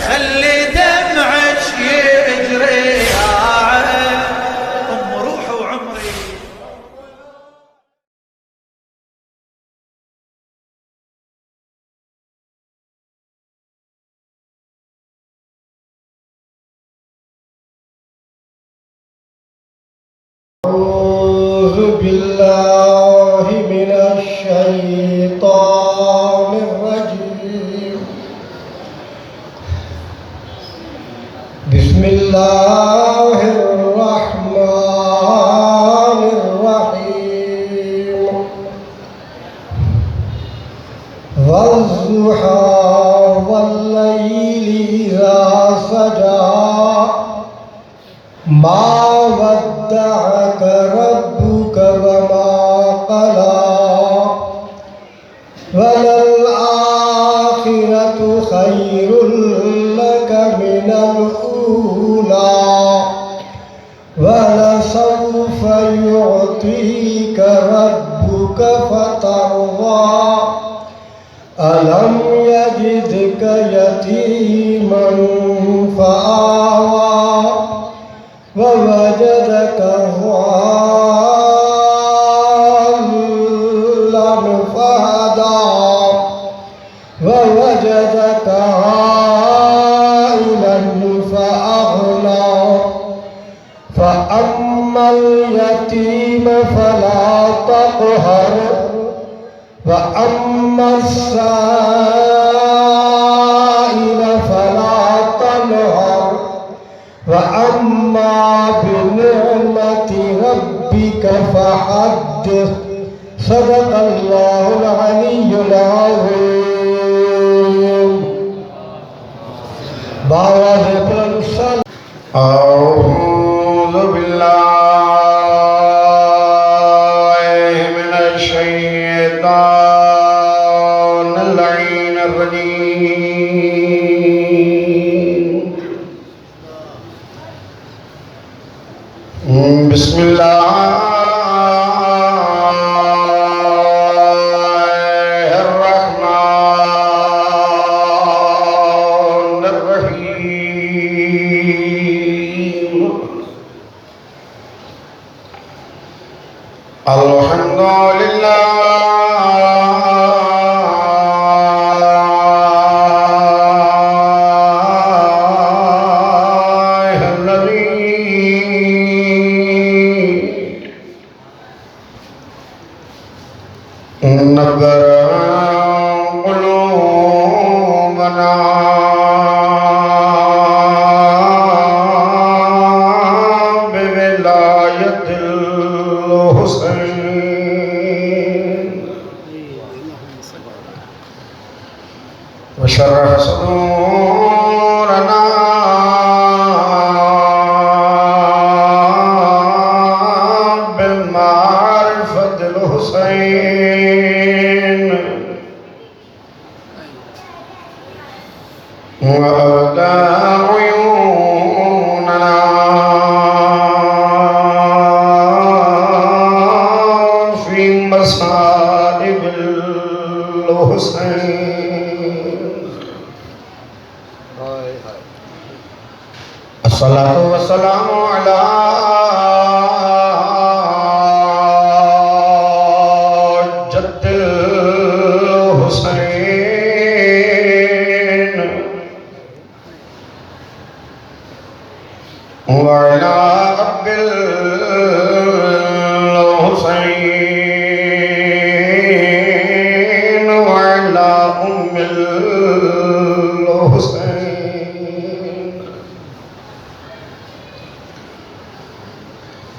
خلي دمعك يجري يا عين أم روحي وعمري. أعوذ بالله من الشيطان الرجيم. بسم الله الرحمن الرحيم. والضحى والليل إذا سجى ما ودعك ربك وما قلى وللآخرة خير لك من الأولى ولسوف يعطيك ربك فترضى ألم يجدك يتيما فآوى ووجدك ضالا فهدى ووجدك عائلا فأغنى فأما اليتيم فلا تقهر وأما السائل فلا تنهر وأما بنعمة ربك فحدث. صدق الله العلي العظيم. أعوذ بالله من الشيطان اللعين الرجيم. بسم الله الرحمن الرحيم. الحمد لله نبر قلوبنا بولاية الحسين وشرح صدورنا بالمعرفة الحسين وأبدى عيوننا في مصائب الحسين. الصلاة والسلام على جد الحسين وعلى أب الحسين وعلى أم الحسين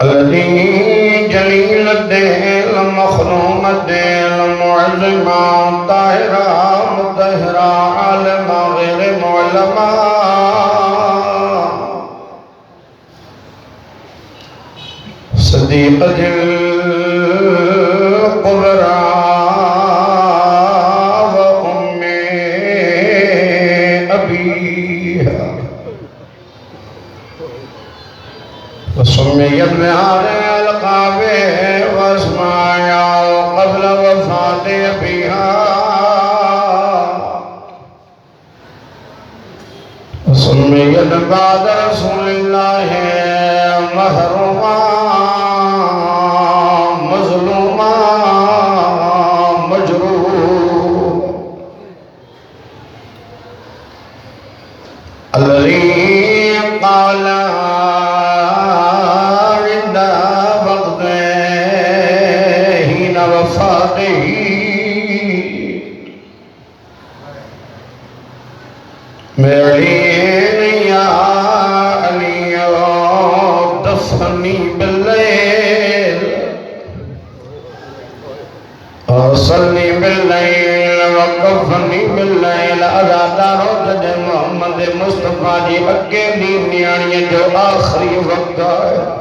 الذي جليل الدين مخروم الدين معلما طاهرا مطهرا عالما غير معلما صديقة الكبرى وأم أبيها وسميت بهذه الألقاب واسمها قبل وفاة أبيها وفاقه میری یا علی دفنی باللیل وصلنی باللیل وقفنی باللیل ازادارو جد محمد مصطفیٰ جی اگے دی نیانی جو آخری وقت ہے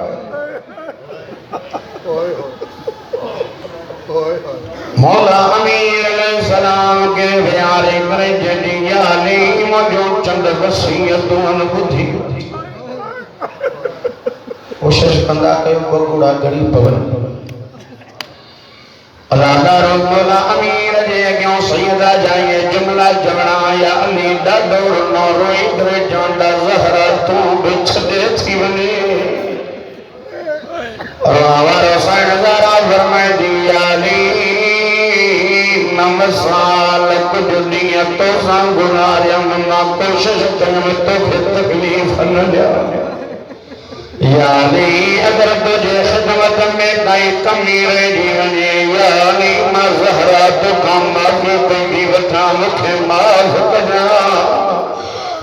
مولا امیر علیہ السلام کے پیارے کرے جنی یالی مجھو چند وسیعتوں بدھی کوشش کندا کہ بگوڑا گڑی پون اداکارو مولا امیر جے کیوں سیدہ جائیے جملہ جمنا یا علی دا دور نو روئی در جاندا زہرا تو بچھ دے تھی بنے اور آوارو سائن زارا فرمائے دی علی نمسال کچھ نیت تو سان گناریم نہ کوشش کرنے تو پھر تکلیف نہ جا یعنی اگر تجھے خدمت میں کئی کمی رہ جیونے یعنی ما زہرا تو کام مارنے کوئی بھی وٹھا مکھے معاف کجا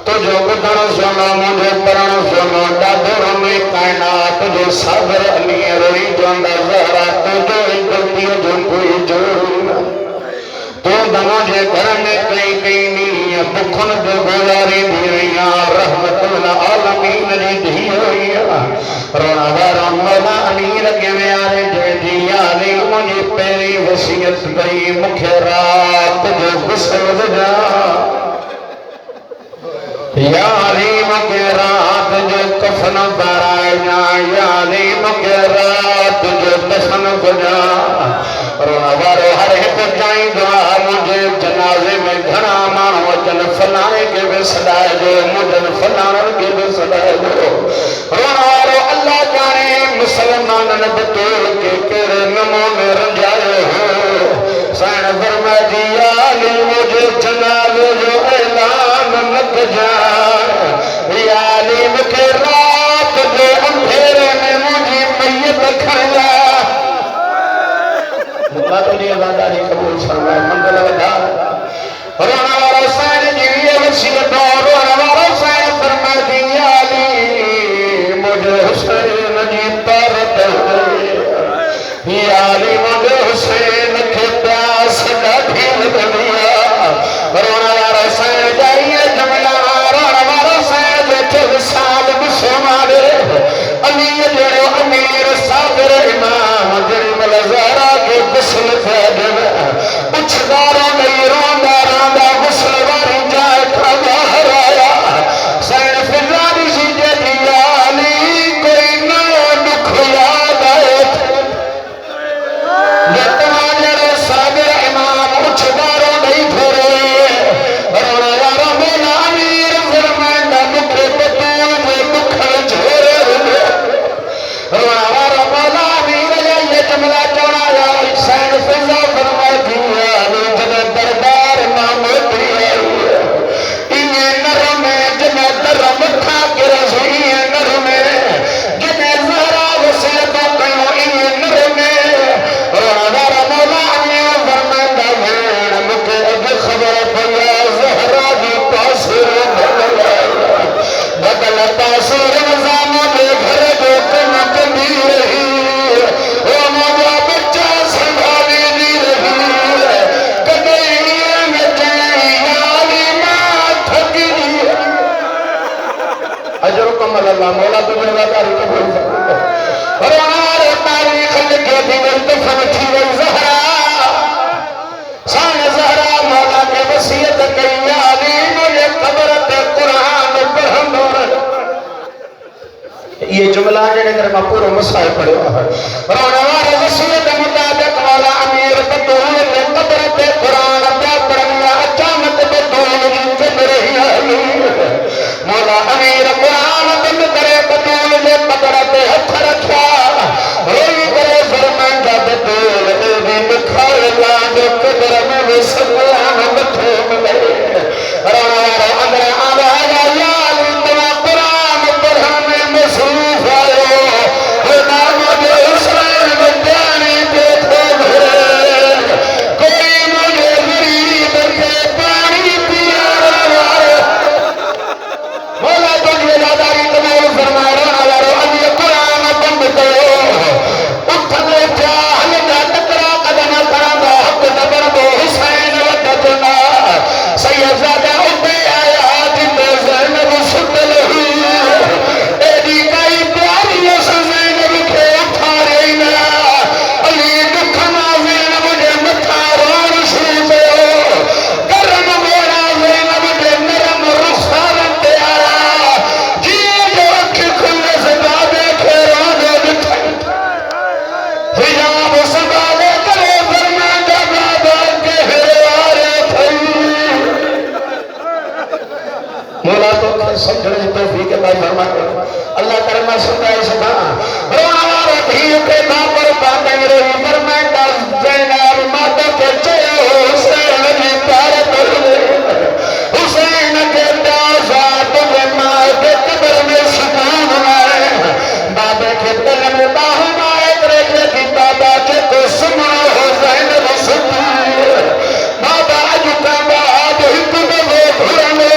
تجھے بدھن سونا مجھے پرن سونا دادر میں کائنات تجھے صبر علی روئی جاندہ زہرا تجھے گلتی جو کوئی جوڑنا تو دنوں جے گھر میں کئی نہیں بکھن دے گزاری دی رہیاں رحمت العالمین جی دھی ہوئیاں رونا بارا مولا امیر کے میارے جے دیا لی مجھے پیری وسیعت گئی مکھے رات جو بسر جا یا علی مکھے رات جو کفن بارائیاں یا علی مکھے رات جو دفن بجا رونا بارو ہر ایک جائیں دعا مجھے جنازے میں گھنا مانو جن فلانے کے بھی صدای جو مجھن فلانے کے بھی صدای جو رونا بارو اللہ جانے مسلمان بطول کے کرے نمونے رنجائے ہو سائن فرمائے دیا علی مجھے جنازے جو اعلان نک جائے یا علی مکہ رات جو اندھیرے میں مجھے میت کھایا اللہ تو جی ازاداری قبول فرمائے منگل ودھار رونا وارا سائن جیویے وسیعت رونا وارا سائن فرمائے دیا علی مجھے حسین جی پارت ہے یا علی مجھے حسین کے پیاس کا دھیل دنیا رونا وارا سائن جائیے جملہ رونا وارا سائن بیٹھے وسال مسلمانے علی جڑو امیر صابر امام جڑی ملزارہ غسل فیدن اچھدارا نہیں روندہ روندہ غسل واری جائے کھا باہر آیا سین فلانی سی جے دیا علی کوئی نیا دکھ یاد آئے جتنا جڑے صابر امام اچھدارا نہیں پھرے رونا یارا مولا امیر فرمائندہ دکھ بطول میں دکھ جھوڑے ہوئے رونا یارا مولا امیر یہ جملہ چوڑا یا سین فضا فرمائے دیا جنہ دربار ناموتی ہے انہیں نرم ہے جنہ درم کھا کے رسوئی ہے نرم ہے جنہ زہرا وسیعتوں کہوں انہیں نرم ہے رونا مولا امیر فرمائندہ بھیڑ مکہ اب خبر پیا زہرا بھی تاثر بدل تاثر نظام دے گھر جو کم کمی رہی اجرکم اللہ مولا تمہیں وقاری قبول فرمائے رونا تاریخ لکھے دیگر دفن تھی وہ زہرا سان زہرا مولا کے وسیعت کئی علی مجھے قبرت قرآن پڑھن دور یہ جملہ جنہیں در میں پورو مسائل پڑھے رونا وارے وسیعت مطابق مولا امیر بطول نے قبرت قرآن پڑھن یا اچانت بطول جن رہی علی مولا امیر قرآن بند کرے بطول نے قدرت ہتھ رکھا روئی کرے فرمائندہ بطول اے بھی مکھال لانگ قدر میں وسلام بطھو ملے رونا رو اندر آگا یا لندنا قرآن پڑھنے مصروف آئے رونا مجھے حسین اللہ فرمائے اللہ کرما سنائے سکا رونا وارا دھیو کے ناپر پاندیں رہی فرمائے زینب مادہ کے چیو حسین علی پیارے پڑھے حسین کے دعوات میں ماں کے قبر میں سکون آئے بابے کے دل میں باہم آئے کرے کی بابا کے کو سمرا حسین رسول بابا جتا بعد ہت میں گھرنے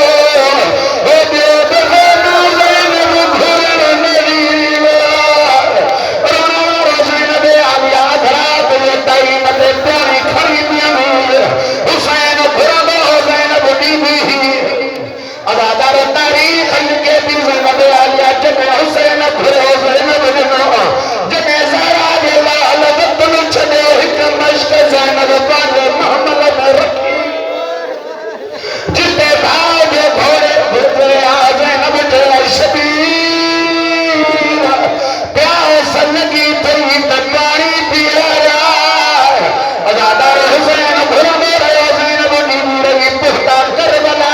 وہ دیو بغینا زینب گھرن نریوار رونا حسین بے آلیا دھرات یہ تائیمت پیاری خرید امیر حسین گھرن زینب نیوی ادادار تاریخ کے دن زینب آلیا جمع حسین گھرن زینب نمو جمع زارا دیلا لبتن چھنے حکم مشک زینب پانے محمد میں رکھی جتے بھاگ گھوڑے بھترے زینب جلال شبیر پیاس لگی تھی تکاری پیارا ادادار حسین گھرن زینب نیوی رہی پختہ کربلا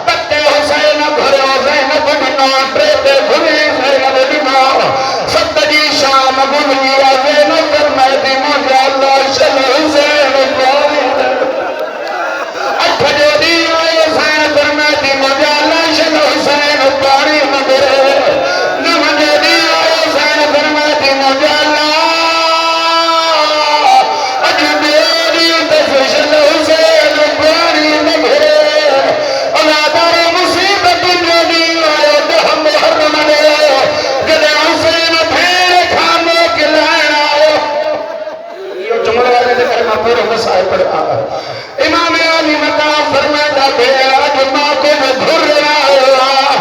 بکتے حسین گھرن زینب نمو پریتے گھرے زینب نمو ستجی شام گھنیا زینب فرمائے دی مجھے اللہ شل حسین گھرن اٹھ جو دی آئے حسین فرمائے دی مجھے اللہ شل حسین پاری مگرے نمجھے دی آئے حسین فرمائے دی مجھے اللہ اجھے دی تفشل حسین پاری مگرے اللہ دار مصیبت جو دی آئے دہ محرم دے جدے حسین پھیرے کھانے کے لائن آئے یہ جمعہ والے دے کرنا پورا مسائے پر آگا امام علی مقام فرمائدہ پھیرا جمعہ کو میں گھر رہا ہے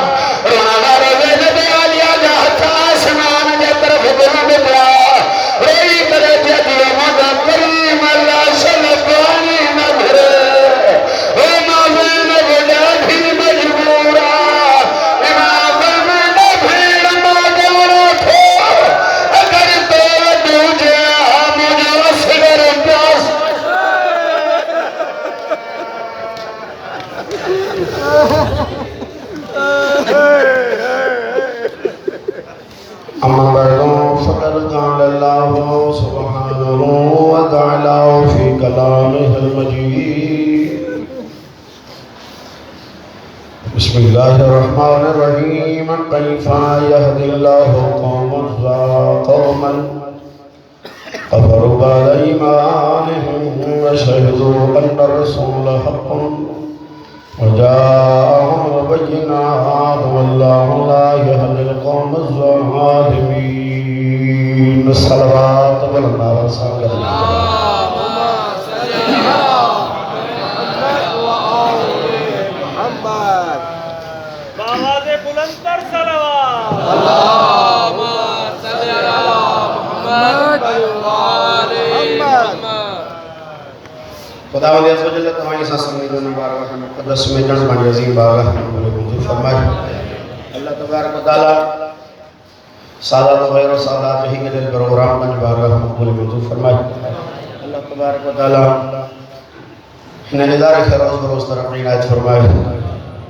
رونا دارے زینب آلیا جہت آسمان جے طرف بلند پیا روئی کرے جدی مدہ کریم اللہ شلفانی نہ بھرے امام زینب جاتی مجبورا امام فرمائدہ پھیرا ماجورا تھو اگر تو دوجہ مجھے وصگر پیاس اما بعد فقد قال الله سبحانه وتعالى في كلامه المجيد بسم الله الرحمن الرحيم كيف يهدي الله قوما كفروا بعد إيمانهم وشهدوا أن الرسول حق وجاءهم البينات والله لا يهدي القوم الظالمين الصلوات والسلام على آواز بلند تر صلوات اللهم صل على محمد وعلى محمد خداوند عز و جل تمہاری سانس میں دونوں مبارک مقدس میں جن بانی عظیم بارگاہ میں منظور فرمائے اللہ تبارک و تعالی سادات و غیر و سادات ہی کے دل پروگرام میں بارگاہ میں منظور فرمائے اللہ تبارک و تعالی انہیں ادارے خیر روز بروز ترقی عنایت فرمائے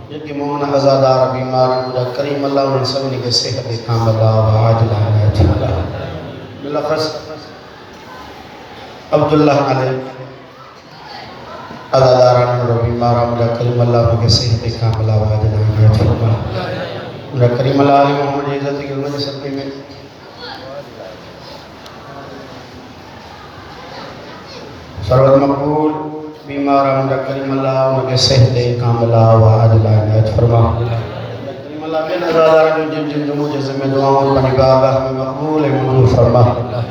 جن کی مومن ازادار بیمار مجھا کریم اللہ انہیں سبنی کے صحت کاملہ و عاجل عنایت فرمائے باللخص عبداللہ علیہ ازاداران اور بیمارہ مجھا کریم اللہ مجھے صحت کاملہ و عاجل عنایت فرمائے مجھا کریم اللہ علیہ محمد عزت کی علمہ سبقی میں سرود مقبول بیمارہ مجھا کریم اللہ مجھے صحت کاملہ و عاجل عنایت فرمائے کریم اللہ میں ازاداران جن جو مجھے ذمہ دعاؤں پنی بابہ میں مقبول منظور فرمائے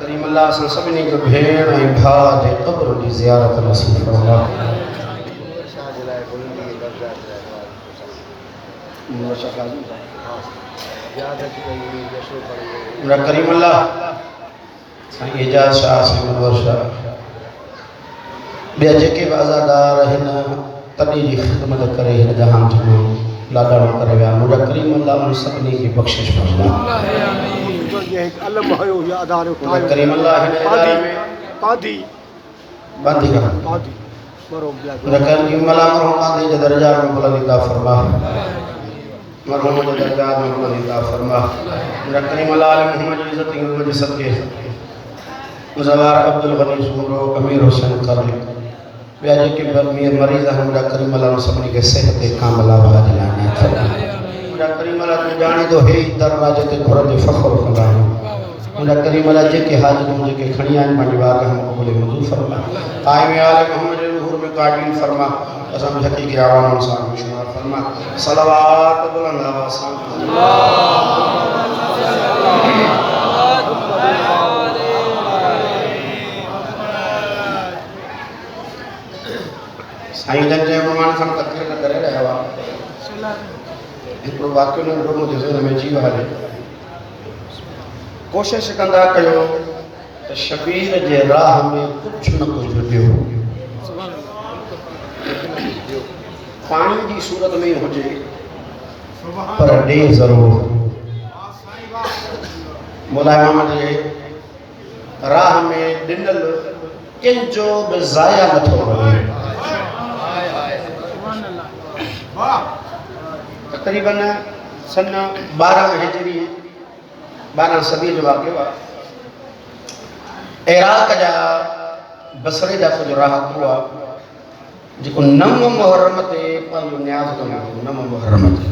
کریم اللہ سے سبنی کو بھیڑ انبھا دے قبر دی زیارت نصیب فرما کریم اللہ اجاز شاہ سے منور شاہ بیا جے بازادار ہن تبھی جی خدمت کرے ہن جہاں جمع لاڈاڑوں کرے گا مجھا کریم اللہ ان سبنی کی بخشش فرما کریم اللہ ہن ادارے میں قاضی باندھی کا کریم اللہ مرحوم باندھی جو درجات میں بلند عطا فرما مرحوم جو درجات میں بلندی عطا فرما میرا کریم اللہ علیہ محمد جو عزت کی وجہ صدقے مزوار عبدالغنی سورو امیر حسین کرم بیاجے کے مریض ہیں میرا کریم اللہ سبنی کے صحت کاملہ والا جلانے فرما میرا کریم اللہ تو جانے دو ہے در راجت قرد فخر فرما میرا کریم اللہ جے کے حاجت مجھے کے کھڑیان بانی بارگاہ ہم قبول منظور فرما قائم آل محمد ظہور میں قائمین فرما قسم حقیقی عوام انسان میں شمار فرما صلوات بلند آواز سائیں جن جے ممان سن تقریر نہ کرے رہے ہوا ایک واقعی نے رو مجھے ذہن میں جیو حالے کوشش کندا کیو تو شبیر جے راہ میں کچھ نہ کچھ دیو پانی دی صورت میں ہو جائے پر دے ضرور مولا امام جی راہ میں ڈنل کن جو بے ضائع نہ تھو رہے تقریباً سن 12 ہجری 12 صدی جو واقع ہوا عراق جا بصرے جا کچھ راہ ہوا جکو نم محرم تے پانجو نیاز کندو نم محرم تے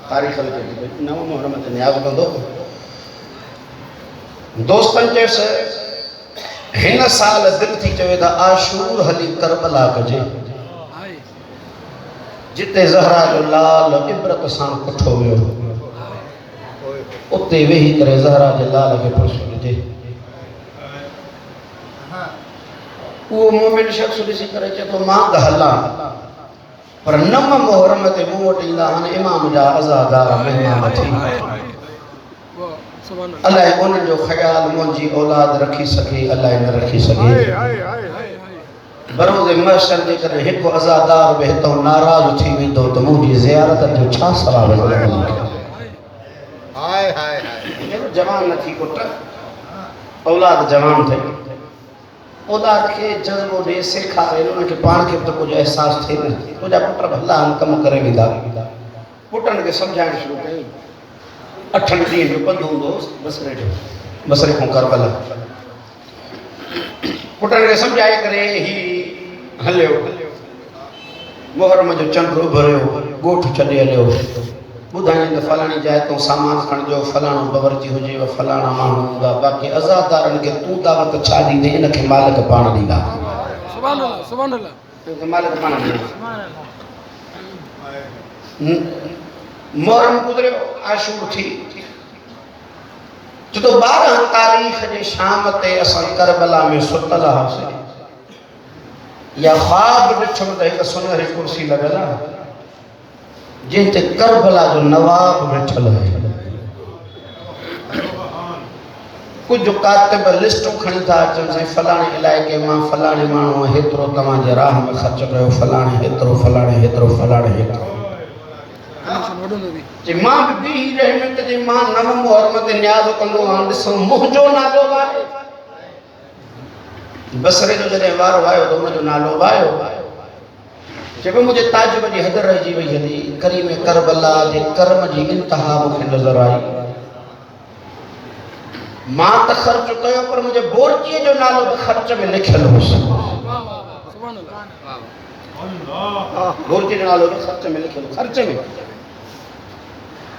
تاریخ لکھے نم محرم تے نیاز کندو دوستن چیسے ہن سال دل تھی چوے دا عاشور حلی کربلا کجے جتے زہرا جو لال عبرت سان کٹھو ویو اتے وہی کرے زہرا جو لال کے پرسو دے وہ مومن شخص ڈسی کرے چے تو ماں گہلا پر نم محرم تے موٹ ایندا ہن امام جا عزادار مہمان تھی اللہ انہوں جو خیال منجی اولاد رکھی سکے اللہ نہ رکھی سکے بروز محشر دے کرے ایک عزادار بہتو ناراض تھی ویندو تو مجھے زیارت جو چھا ثواب ہے ہائے ہائے ہائے جوان نہ تھی پٹ اولاد جوان تھے اولاد کے جذبو دے سکھا رہے انہوں کے پان کے تو کچھ احساس تھے تو جا پٹر بھلا ہم کم کرے ویندا پٹن کے سمجھائیں شروع کریں 8 دین جو پندوں دوست بسرے کو کربلا پٹن کے سمجھائے کرے ہی ہلیو محرم جو چند رو بھریو گوٹھ چلے ہلیو بدھائیں کہ فلانی جائے تو سامان کھن جو فلانا بورچی ہو جائے و فلانا مانو گا باقی عزادارن کے تو دعوت چھا دی دے انکھ مالک پانا دی گا سبحان اللہ سبحان اللہ مالک پانا دی محرم گزرے عاشور تھی جو تو 12 تاریخ جے شام تے اساں کربلا میں ستلا سے یا خواب ڈٹھم تے ایک سنہری کرسی لگلا جن تے کربلا جو نواب بیٹھل ہے کچھ جو کاتب لسٹوں کھڑی تھا جن سے فلانے علاقے ماں فلانے مانو ہترو تمام جے راہ میں خرچ کرو فلانے ہترو فلانے ہترو فلانے ہترو جی ماں بھی ہی رحمت جی ماں نم محرمت نیاز کندو ہاں ڈسو مہجو نالو بائے بسرے جو جڑے وارو آئے تو جو نالو بائے جب مجھے تعجب جی حد رہی جی وئی ہلی کریم کربلا جے کرم جی انتہا مکھے نظر آئی ماں تا خرچ کیو پر مجھے بورچی جو نالو خرچ میں لکھل ہو سبحان اللہ بورچی جو نالو خرچ میں لکھل ہو خرچ میں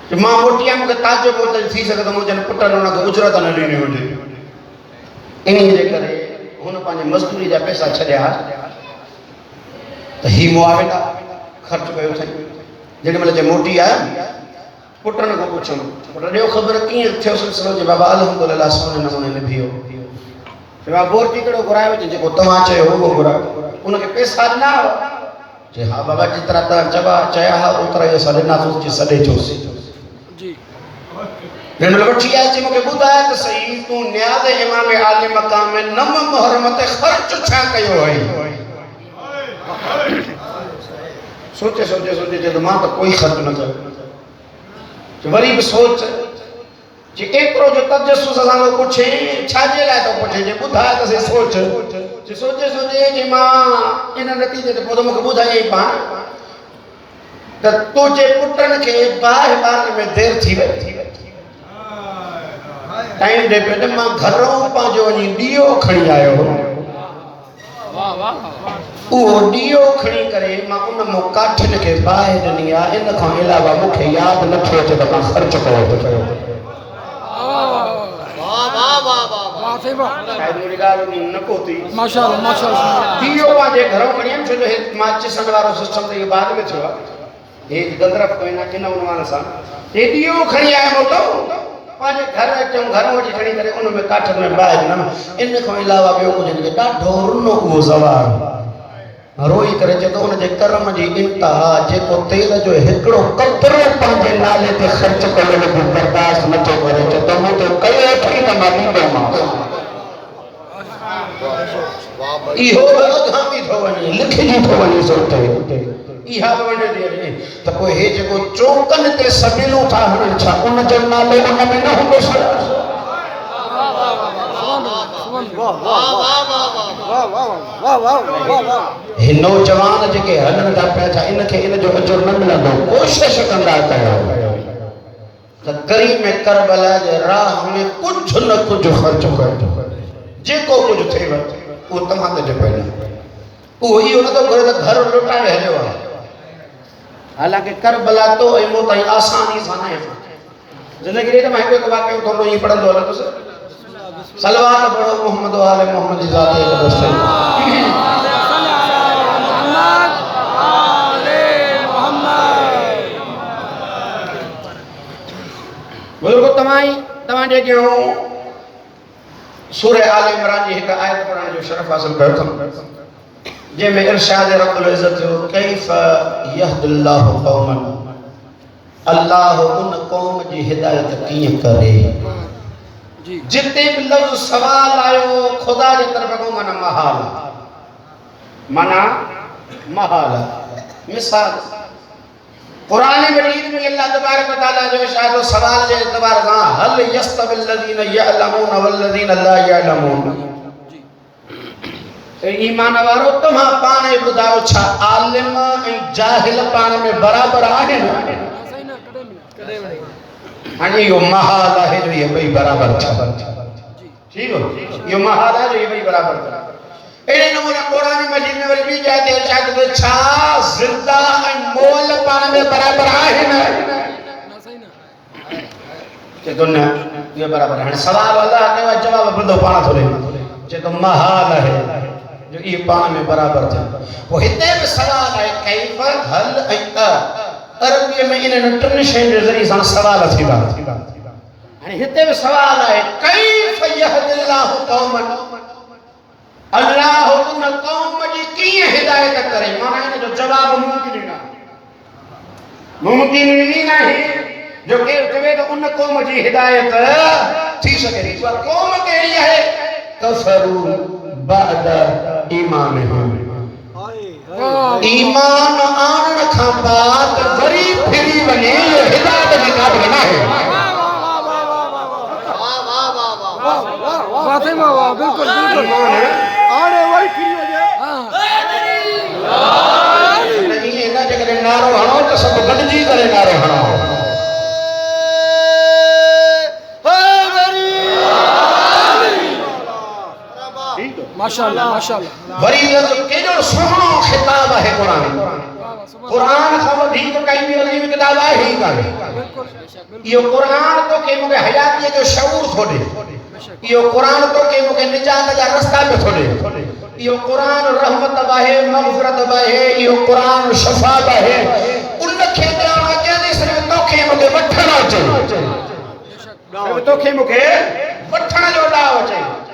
کہ ماں موٹیا مجھے تعجب ہوتا تھی سکتا مجھے پٹر ہونا کہ اجرت نہ لینی ہوتے انہی دے کرے انہوں پانچے مزدوری جا پیسہ چھڑیا تو ہی معاوضہ خرچ کیو تھے جڑے ملے موٹی آیا پٹر کو پوچھوں پٹر دیو خبر کیئں تھیو سلسلو جے بابا الحمدللہ سونے نمونے نبھیو پھر بور ٹکڑو گھرائے وچ جے کو تواں چے ہو گھرا انہاں کے پیسہ نہ ہو جے ہاں بابا جترا تا چبا چیا ہا اترا یہ سڑے نہ سوچ سڑے چوسی جی جن لوٹھی آئے چے مکے بدھائے تو صحیح تو نیاز امام عالی مقام میں نم محرمت خرچ چھا کیو ہے سوچے سوچے سوچے جے ماں تو کوئی خرچ نہ کرے وری بھی سوچ جے ایترو جو تجسس اساں کو پوچھے چھاجے لائے تو پوچھے جے بدھائے تو سے سوچ جے سوچے سوچے جے ماں ان نتیجے تے پودو مکے بدھائے پان تو تجھے پٹن کے باہ بار میں دیر تھی وے ٹائم دے پہ ماں گھروں پانچو ونی ڈیو کھڑی آئے ہو وہ ڈیو کھڑی کرے ماں ان مو کاٹھن کے باہ دنیا ان کو علاوہ مکھے یاد نہ تھو چے تو خرچ کرو شاید میری گال نہ کوتی ماشاءاللہ ماشاءاللہ ڈیو پانچے گھروں کھڑی ہم چھو جو ماچ سنوارو سسٹم تے یہ بعد میں چھوا ایک گندرف کوئی نہ کنا عنوان سان یہ ڈیو کھڑی آئے موٹو پانچے گھر چوں گھروں وٹی کھڑی کرے ان میں کاٹھن میں باہ نہ ان کو علاوہ بیو کچھ نہیں ڈاڈھو رنو کو زوار روئی کرے چے تو ان جے کرم جی انتہا جے کو تیل جو ہکڑو قطرو پانچے نالے تے خرچ کرے کو برداشت نہ تو کرے چے تو مو تو کئی اٹھی نہ مانی دو ماں ایہو اگھامی تھو ونی لکھی جی تھو ونی سوتے ایہا بونے دے رہے تو کوئی ہے جے کو چوکن تے سبیلوں تھا ہنن چھا ان جو نالے ان میں نہ ہوں سر ہی نوجوان جے کے ہلن دا پیا تھا ان کے ان جو اجر نہ ملا دو کوشش کندا کیا تو کریم کربلا جے راہ میں کچھ نہ کچھ خرچ کر جے کو کچھ تھے وہ تمام تے پہلا وہ ہی ان تو گھر لٹا رہے ہوا حالانکہ کربلا تو ایمو تائی آسانی سانا ہے زندگی رہتا میں کوئی واقعہ تو یہ پڑھن دو اللہ تو سے صلوات پڑھو محمد و آل محمد ذات اقدس بزرگو تمام جے کیا ہوں سورہ آل عمران جی ایک آیت پڑھنے جو شرف حاصل کرتا ہوں جے میں ارشاد رب العزت ہو کیف یہد اللہ قوما اللہ ان قوم جی ہدایت کیے کرے جتے بھی لفظ سوال آئے خدا جے طرف کو منا محال مثال قرآن مجید میں اللہ تبارک و تعالیٰ جو شاید و سوال جو اعتبار کہاں حل یستوی الذین یعلمون والذین لا یعلمون ایمان وارو تمہاں پانے بداؤ چھا عالم جاہل پانے میں برابر آئے نا ہاں یہ محال ہے جو یہ بھئی برابر چھا ٹھیک ہو یہ محال ہے جو یہ بھئی برابر چھا اینے نمونہ قرآن مجید میں بھی جاتے ہیں شاید تو چھا زندہ مول پانے میں برابر آئے نا کہ دنیا یہ برابر ہے سوال اللہ آتے ہیں جواب بندو پانا تھولے کہ تو محال ہے جو یہ پانے میں برابر تھا وہ ہتے بھی سوال ہے کیف حل عربی میں انہیں نٹرنشن جو ذریعے سان سوال تھی بات یعنی ہتے بھی سوال ہے کیف یہد اللہ قوما اللہ ان قوم جی کی ہدایت کرے مانا ہے جو جواب ممکن نہیں جو کہ تو ان قوم جی ہدایت تھی سکے وہ قوم کے لیے ہے کفروا بعد ایمانہم ایمان آن کھا بات بری پھری بنے یہ ہدایت کی قابل نہ ہے فاطمہ بالکل بالکل آنے وہی پھری وجہ نہیں نہ جے کرے نارو ہنو تو سب گڈجی کرے نارو ہنو ماشاءاللہ ماشاءاللہ بری لفظ کیڑو سوہنو خطاب ہے قرآن قرآن خبر بھی تو کہیں بھی عظیم کتاب ہے ہی کا یہ قرآن تو کہ مجھے حیاتی جو شعور تھوڑے یہ قرآن تو کہ مجھے نجات کا رستہ پہ تھوڑے یہ قرآن رحمت باہے مغفرت باہے یہ قرآن شفا باہے ان کھیتران آجے دے صرف تو کہ مجھے وٹھنا چاہیے صرف تو کہ مجھے وٹھنا جو ڈاو چاہیے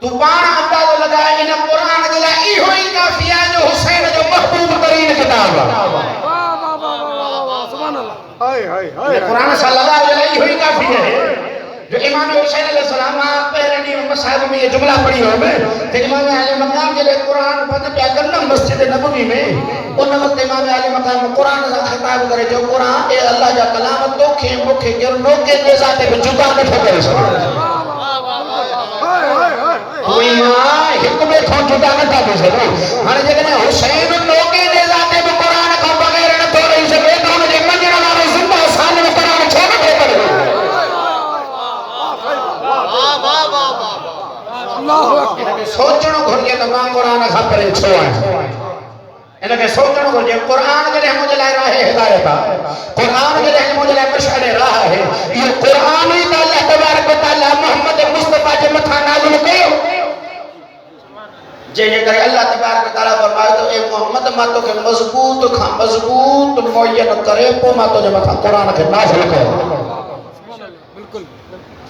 تو پانا اندازہ لگائے انہیں قرآن دلہ ای ہوئی کافی ہے جو حسین جو محبوب ترین کتاب ہے سبحان اللہ قرآن صلی اللہ علیہ وسلم ای ہوئی کافی ہے جو امام حسین علیہ السلام پہلے مسائب میں یہ جملہ پڑھی ہو میں کہ امام علی مقام کے لئے قرآن پڑھ پیا کرنا مسجد نبوی میں ان وقت امام علی مقام قرآن سے خطاب کرے جو قرآن اے اللہ جا کلام تو کھے مکھے گرنو کے نظاتے میں جدا نٹھو کرے سکتے کوئی ماں حکمے کھون جدا نہ تھا دے سکتے ہر جگہ حسین لوگے دے ذاتے میں قرآن کا بغیر نہ تو رہی سکے انہیں سوچنو گھرجے تو ماں قرآن کھا پرے چھو آئیں انہیں سوچنو گھرجے قرآن کے لئے مجھے لائے راہ ہدایت قرآن کے لئے مجھے لائے مشعر راہ ہے یہ قرآن ہی تا اللہ تبارک و تعالی محمد مصطفیٰ جے متھا نازل کیو جے کرے اللہ تبارک و تعالی فرمائے تو اے محمد ماں تو کے مضبوط کھا مضبوط معین کرے پو ماں تو جے متھا قرآن کے نازل کیو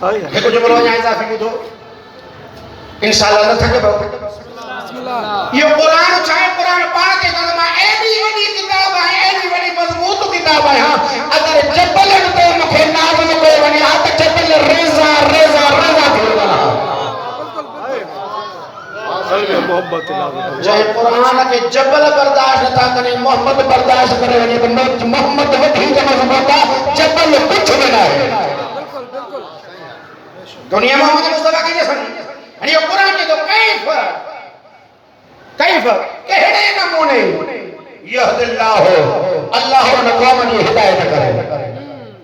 یہ کچھ بلو یہاں اضافی کو دو انشاءاللہ نہ تھکے بہت یہ قرآن چاہے قرآن پاک کے قدمہ ایڈی وڈی کتاب ہے ایڈی وڈی مضبوط کتاب ہے اگر جبل تو مکھے نازل کو ونی آتا جبل ریزا ریزا ریزا جائے قرآن کے جبل برداشت تھا کریں محمد برداشت کریں ونی تو محمد وڈی کا مضبوطا جبل کچھ بنا ہے دنیا محمد مصطفیٰ کی جیسا نہیں یہ قرآن کی تو کیف کہنے نمونے یہد اللہ ہو اللہ نقومن یہ ہدایت کرے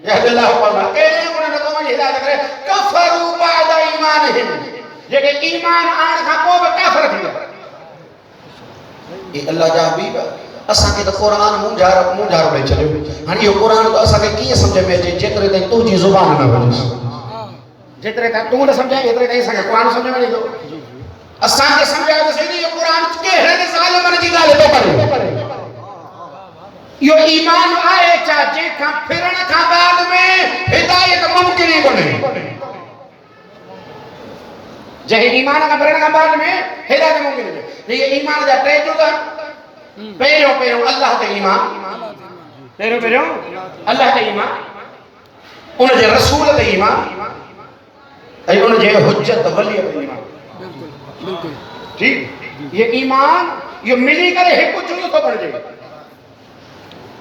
یہد اللہ ہو قومن کہنے نقومن یہ ہدایت کرے کفروا بعد ایمانہم یہ کہ ایمان آن کا کو کافر تھی یہ اللہ جا حبیب اساں کے تو قرآن مونجھارو رہے چلے ہاں یہ قرآن تو اساں کے کیے سمجھے میں جترے تک تو جی زبان نہ بنیس جترے تھا تو نہ سمجھائے اترے تھا سکے قرآن سمجھے میں نہیں دو اسان کے سمجھائے تو صحیح یہ قرآن کے ہے ظالمان کی گالے تو کرے یہ ایمان آئے چاچے کھا پھرن کھا بعد میں ہدایت ممکن ہی بنے جہے ایمان کا پھرن کھا بعد میں ہدایت ممکن ہی بنے یہ ایمان جا ٹرے جو تھا پیروں اللہ تے ایمان پیروں اللہ تے ایمان انہیں جے رسول تے ایمان ای انہیں جے حجت ولی تے ایمان ٹھیک یہ ایمان یہ ملی کرے ہے کچھ جو تو بڑھ جائے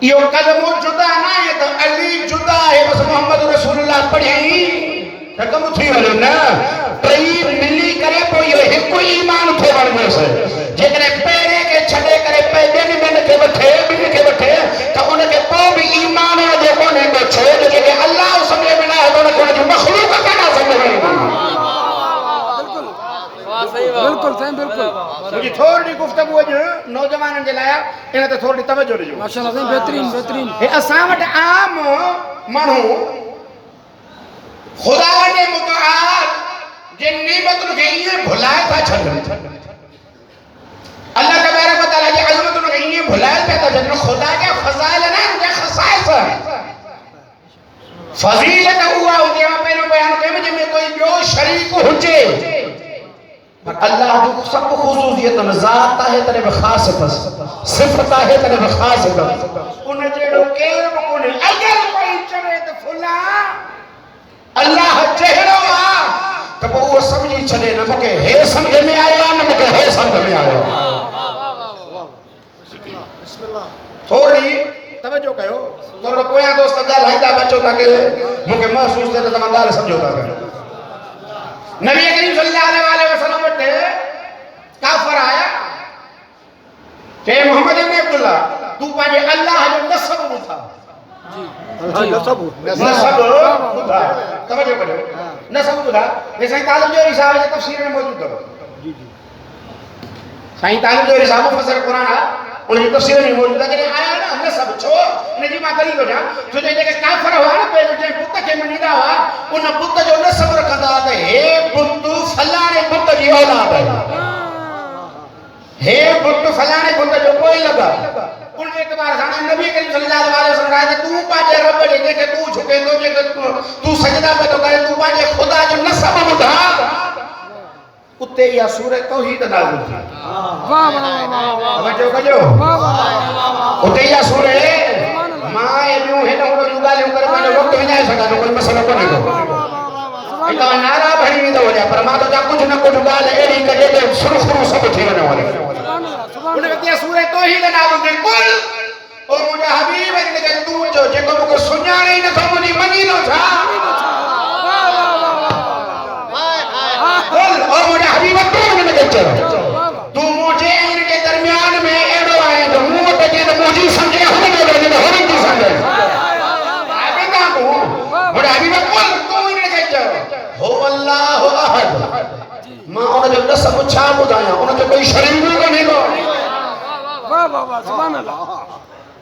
یہ قدم جدا نہ ہے تو علی جدا ہے بس محمد رسول اللہ پڑھی رقم تھی والے نا تری ملی کرے تو یہ ہے کوئی ایمان تھے بڑھ میں سے جتنے پیرے کے چھڑے کرے پیدے نہیں میں کے بٹھے تو انہیں کے پو بھی ایمان ہے جو کونے کو چھوڑ جو کہ اللہ سمجھے بنا ہے تو انہیں کونے جو مخلوق کا نہ سمجھے بنا بالکل صحیح بالکل مجھے تھوڑی گفتگو ہے جو نوجوانوں کے لایا انہیں تو تھوڑی توجہ رہی ماشاءاللہ صحیح بہترین یہ اسامت عام منو خدا نے متعال جن نعمتوں کے یہ بھلائے تھا چھڑ اللہ تبارک و تعالیٰ کی عظمتوں کے یہ بھلائے تھا چھڑ خدا کے فضائل نا ان کے خصائص ہیں فضیلت ہوا ہوتی ہے پہلے بیان کے مجھے میں کوئی جو شریک ہوچے اللہ جو سب خصوصیت ذات ہے تنے بخاصت صفت ہے تنے بخاصت انہیں جیڑو کیر بکنے اگر کوئی چڑے تو فلا اللہ چہرو تو وہ سمجھی چلے نہ مکے ہے سمجھ میں آیا نہ مکے ہے سمجھ میں آیا تھوڑی توجہ کہو تو کوئی دوست گال ہائیدہ بچوں تاکہ مکے محسوس دے تو تمہارا سمجھو تاکہ نبی کریم صلی اللہ علیہ وسلم نے کافر آیا کہ محمد ابن عبداللہ تو پاجے اللہ جو نصب بتا نصب بتا توجہ کرو نصب بتا یہ سائیں طالب جو رسالہ ہے تفسیر میں موجود ہے سائیں طالب جو رسالہ مفسر قرآن ہے انہیں تفسیر میں موجود ہے کہ آیا نا نصب چھو انہیں جی ماں دلیل ہو جا تو جو کہ کافر ہوا نا پہلے جو بت کے منیدہ ہوا انہیں بت جو نصب رکھتا ہے ہے بت فلانے بت کی اولاد ہے بت فلانے بت جو کوئی لگا ان اعتبار سے نبی کریم صلی اللہ علیہ وسلم کہا کہ تو پاجے رب لے دے کہ تو جھکے تو سجدہ پہ تو کرے تو پاجے خدا جو نصب بتا اتے یا سورہ توحید نازل تھی توجہ کجو اتے یا سورہ ماں ایمیوں ہے نہ جو گالیوں کرے میں نے وقت میں جائے سکا نہ کوئی مسئلہ کو نہیں کو ایک نعرہ بھڑی نہیں تو ہو جائے پر ماں تو جا کچھ نہ کچھ گال ایڈی کجے دے سرخرو سب تھی رہنے والے انہیں کہتے ہیں سورہ توحید نازل تھی قل اور مجھے حبیب ہے کہ تو جو جے کو مجھے سنیا نہیں نہ تو مجھے منی نہ تھا اور مجھے حبیبت تو انہوں نے کہتے تو مجھے ان کے درمیان میں ایڈو آئے تو منہ تجھے تو مجھے سمجھے ہوں گے تو ہوں گے سمجھے حبیبہ کو مجھے حبیبت تو انہوں نے کہتے ہو اللہ احد ماں انہوں نے جو نصب چھا بدایا انہوں نے کوئی شریک کو نہیں کو واہ واہ واہ سبحان اللہ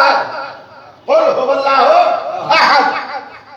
احد قل هو الله احد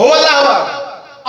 هو الله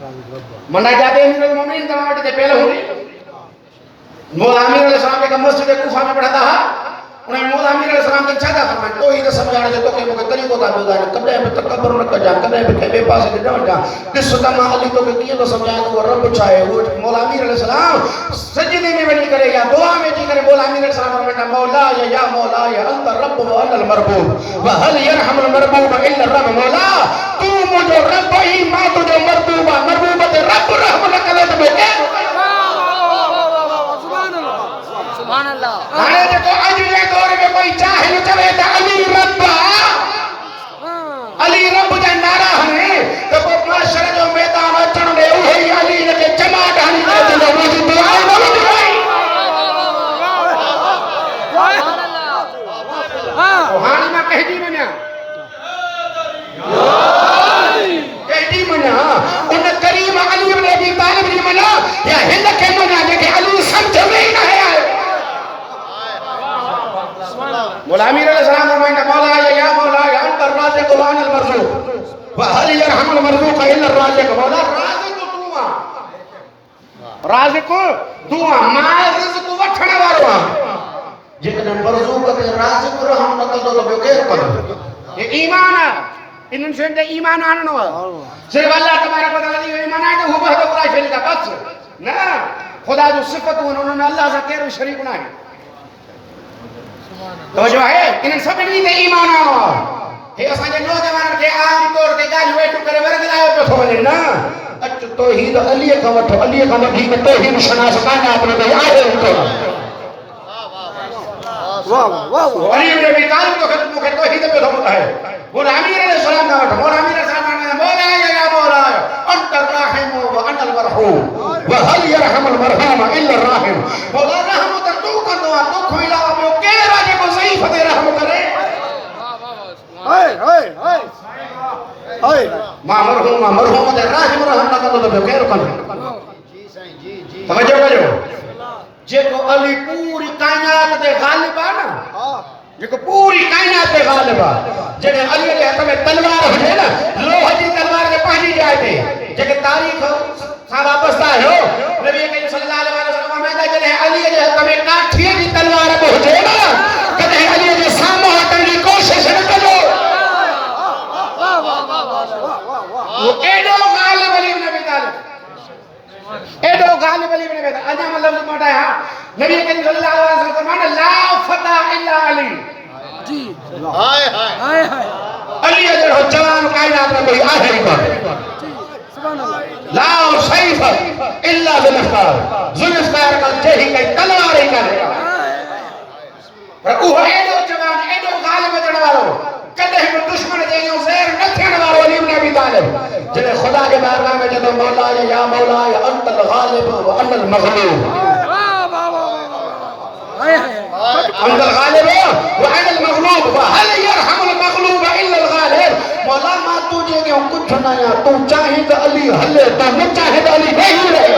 منڈا جاتے امیر المومنین تمام وٹے پہلے ہوئی مولا امیر علیہ السلام کے مسجد کوفہ میں پڑھا تھا انہیں مولا امیر علیہ السلام کے چھاتا فرمائے تو ہی سمجھانے جو تو کہ مجھے طریقوں کا بیدار ہے کبھے میں تکبر نہ کر جا کبھے میں بے پاس نہ جا کس سطح علی تو کہ کیا تو سمجھائے تو وہ رب چاہے وہ مولا امیر علیہ السلام سجدے میں بنی کرے یا دعا میں جی کرے مولا امیر علیہ السلام فرماتا مولا یا مولا یا انت الرب وانا المربوب وهل يرحم المربوب الا الرب مولا تو مجھے رب ہی ماں تجھے مربوب مربوبت رب رحم نہ کرے تو سبحان اللہ آنے دیکھو اج یہ دور میں کوئی چاہے نہ چلے تا علی رب علی رب جا نعرہ ہے تو کو معاشرے جو میدان اچن دے وہی علی نے جمع ڈھانی دے دے روزی دعا نہ دعائی سبحان اللہ ہاں ہانی میں کہہ دی میں کہہ دی میں ان کریم علی ابن ابی طالب نے منا یا ہند کے منا کہ علی سمجھ میں نہ ہے مولا امیر علیہ السلام فرمائیں مولا یا مولا یا انت الرازق وانا المرزوق وهل يرحم المرزوق الا الرازق مولا رازق دعا ما رزق وٹھن وارو جن مرزوق تے رازق رحم نہ کندو تو کیر کندو یہ ایمان ہے انن سے ایمان آننو صرف اللہ تبارک و تعالی جو ایمان ہے وہ بہت بڑا شریک ہے بس نہ خدا جو صفت انہوں نے اللہ سے کیر شریک نہ ہے توجہ ہے انہیں سب نہیں تے ایمان آوا ہے اساں جے نوجوان کے عام طور تے گالی ویٹو کرے ورگ لائے پہ تھو ونے نا اچ توحید علی کا وٹھو علی کا وٹھی میں توحید شناس کانا اپنے تے آئے تو واہ واہ علی نے بھی طالب تو کہ توحید پہ تھو ہے مولا امیر علیہ السلام کا وٹھو مولا امیر علیہ السلام نے مولا یا مولا انت الرحیم وانا المرحوم وهل يرحم المرحوم الا الرحیم مولا رحمت تو کا دعا تو کھولا میں کہ راجے کو ضعیف دے رحم کرے ہائے ہائے ہائے ہائے ما مرحوم دے رحم رحم نہ تو تو خیر کن جی سائیں جی توجہ کرو جے کو علی پوری کائنات تے غالب ہے نا جے کو پوری کائنات تے غالب ہے جے علی دے ہاتھ میں تلوار ہے نا لوہ دی تلوار کے پہنی جائے تے جے کہ تاریخ سا واپس آئے ہو نبی کریم صلی اللہ علیہ وسلم فرمایا جے علی دے ہاتھ میں کاٹھی دی تلوار پہنچے نا کدے علی دے سامنے ہٹن کی کوشش نہ کرو وہ ایڈو غالب علی بن ابی طالب ایڈو غالب علی بن ابی طالب اجا مطلب موٹا ہے نبی کریم صلی اللہ علیہ وسلم فرمایا لا فتح الا علی جی ہائے ہائے ہائے علی جو جوان کائنات میں کوئی آخر نہیں سبحان اللہ لا سیف الا ذوالفقار ذوالفقار کا جہی کئی تلوار ہی کرے گا پر وہ ایڈو جوان ایڈو غالب جڑ والو کدے بھی دشمن دے یوں زہر نہ تھن والو علی بن ابی طالب جڑے خدا کے بارگاہ میں جدو مولا یا مولا یا انت الغالب وانا المغلوب واہ واہ واہ انت الغالب وانا المغلوب وهل يرحم المغلوب الا الغالب مولا ما تجھے کہ کچھ نہ یا تو چاہے تو علی ہلے تو نہ چاہے تو علی نہیں رہے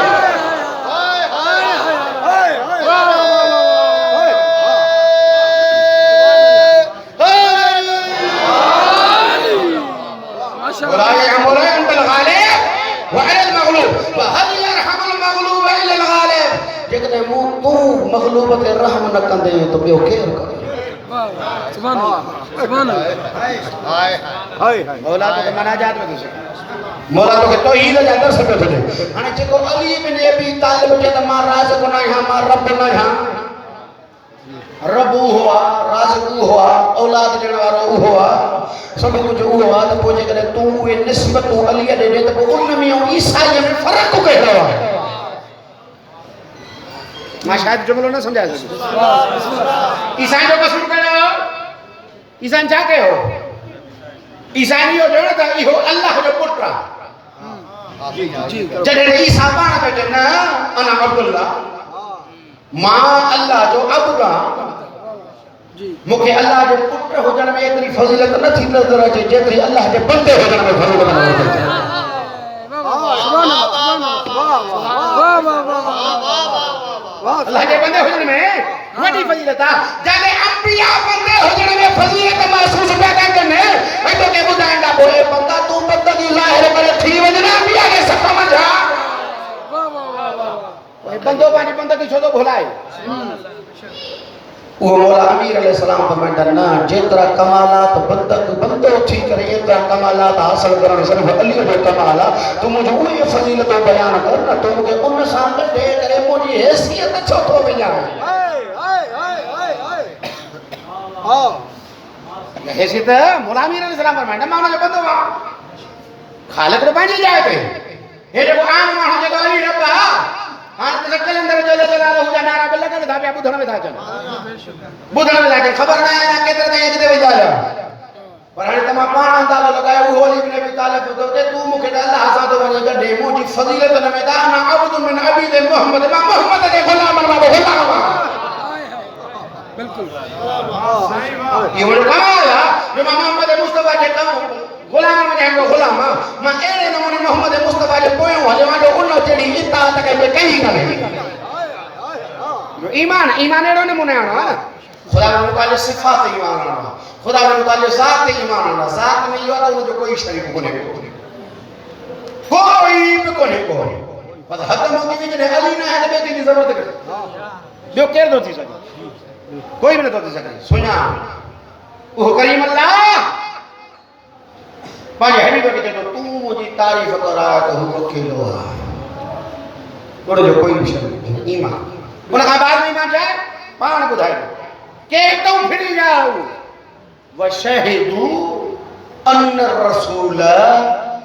مولا یا مولا انت الغالب وانا المغلوب وهل يرحم المغلوب الا الغالب جے تو مغلوب تے رحم نہ کندے تو بیو کیر کرے سبحان اللہ سبحان اللہ ہائے ہائے مولا تو مناجات میں کیسے مولا تو کہ توحید دے اندر سب تھے ہن جے کو علی بن ابی طالب جے ما رازق نہ ہے ما رب نہ ہے رب ہوا رازق ہوا اولاد دین وارو ہوا سب کچھ ہوا تو پوچھے کہ تو یہ نسبت علی دے دے تو ان میں عیسائی میں فرق کو کہہ رہا ہے میں شاید جملہ نہ سمجھا سکتا عیسائی جو قسم کر رہا ہو عیسائی چاہتے ہو عیسائی ہو جو نا یہ اللہ جو پٹرا جڑے عیسیٰ بانا پہ جنہ انا عبداللہ ماں اللہ جو عبداللہ مکہ اللہ جو پٹر ہو جانا میں اتنی فضیلت نہ تھی نظر آجے جتنی اللہ کے بندے ہو جانا میں فضیلت نہ ہوتا ہے اللہ کے بندے ہو جانے میں بڑی فضیلت ہے جانے انبیاء بندے ہو جانے میں فضیلت محسوس پیدا کنے میں تو کہ بدائیں گا بوئے بندہ تو بندگی ظاہر کرے تھی وجنا بھی آگے سب سمجھا بندوں پانی بندگی چھو تو بھولائے وہ مولا امیر علیہ السلام فرمائندا نا جترا کمالات بندو تھی کرے اترا کمالات حاصل کرن صرف علی جو کمالا تو مجھے وہی فضیلت بیان کرنا تو مجھے ان سامنے دے کرے مجھے حیثیت چھو تو ملا حیثیت مولا امیر علیہ السلام فرمائندا مانا جو بندو خالق رو پانی جائے تھے یہ جو عام مانا جو علی ربا ہاں تو کلندر جو جلالہ ہو جا نارا بلّا کر دھا پہ ابو دھنا میں تھا چل بدھنا میں تھا چل خبر نہ آیا کتر دے ایک دے وجہ جا پر ہر تمام پانا اندازہ لگایا وہ ہولی بن ابی طالب ہوتے تو مکہ اللہ حساد ونی گا دے موجی فضیلت نمیدہ انا عبد من عبید محمد ما محمد دے غلام ما غلام بالکل یہ وہ کمال ہے جو محمد مصطفیٰ کے کام غلام میں ہیں غلام میں اے نمونے محمد مصطفیٰ کے پوئوں والے والے انہوں چڑی اطاعت کے میں کہیں کرے ایمان ایروں نمونے آنا خدا نے متعلق صفات ایمان آنا خدا نے متعلق ذات ایمان آنا ذات میں یہ آتا انہوں جو کوئی شریف کونے کوئی بس حتم ہوتی بھی جنہیں علی نہ ہے بیٹی کی ضرورت کرے جو کیر دو تھی سکے کوئی بھی نہ دو تھی سکے سنیا وہ کریم اللہ پانچ حبیب کے تو تو مجھے تعریف کرا تو ہم رکھے لو جو کوئی بھی شریف ایمان انہوں کہا بعد میں ایمان جائے پان بدھائے کہتا ہوں پھر جاؤ وَشَهِدُوا أَنَّ الرَّسُولَ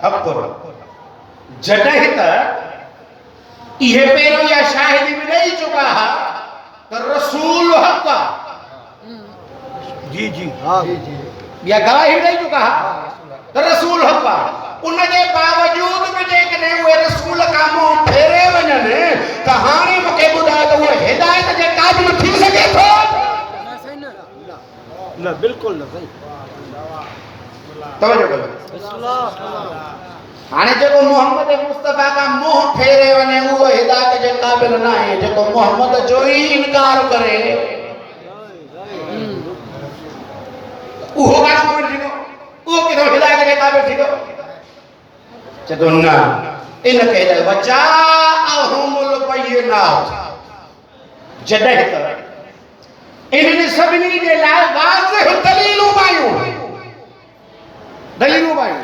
حَقٌّ جدہتا یہ پیرو یا شاہدی بھی نہیں چکا ہے کہ رسول حق جی یا گواہی بھی نہیں چکا ہے کہ رسول حق انہیں دے باوجود مجھے کہنے ہوئے رسول کا منہ پھیرے وجنے کہانی مکے بدھائے تو وہ ہدایت جے قابل تھی سکے تو نہ بالکل نہ صحیح توجہ کرو آنے جو محمد مصطفیٰ کا منہ پھیرے ونے وہ ہدایت جے قابل نہ ہے جو محمد جو ہی انکار کرے وہ ہوگا سمجھ جی وہ کدھو ہدایت جے قابل تھی دو چدو نا ان کے ہدایت وَجَاءَهُمُ الْبَيِّنَاتُ جدہتا انہیں سبنی دے لائے واضح دلیلوں بائیوں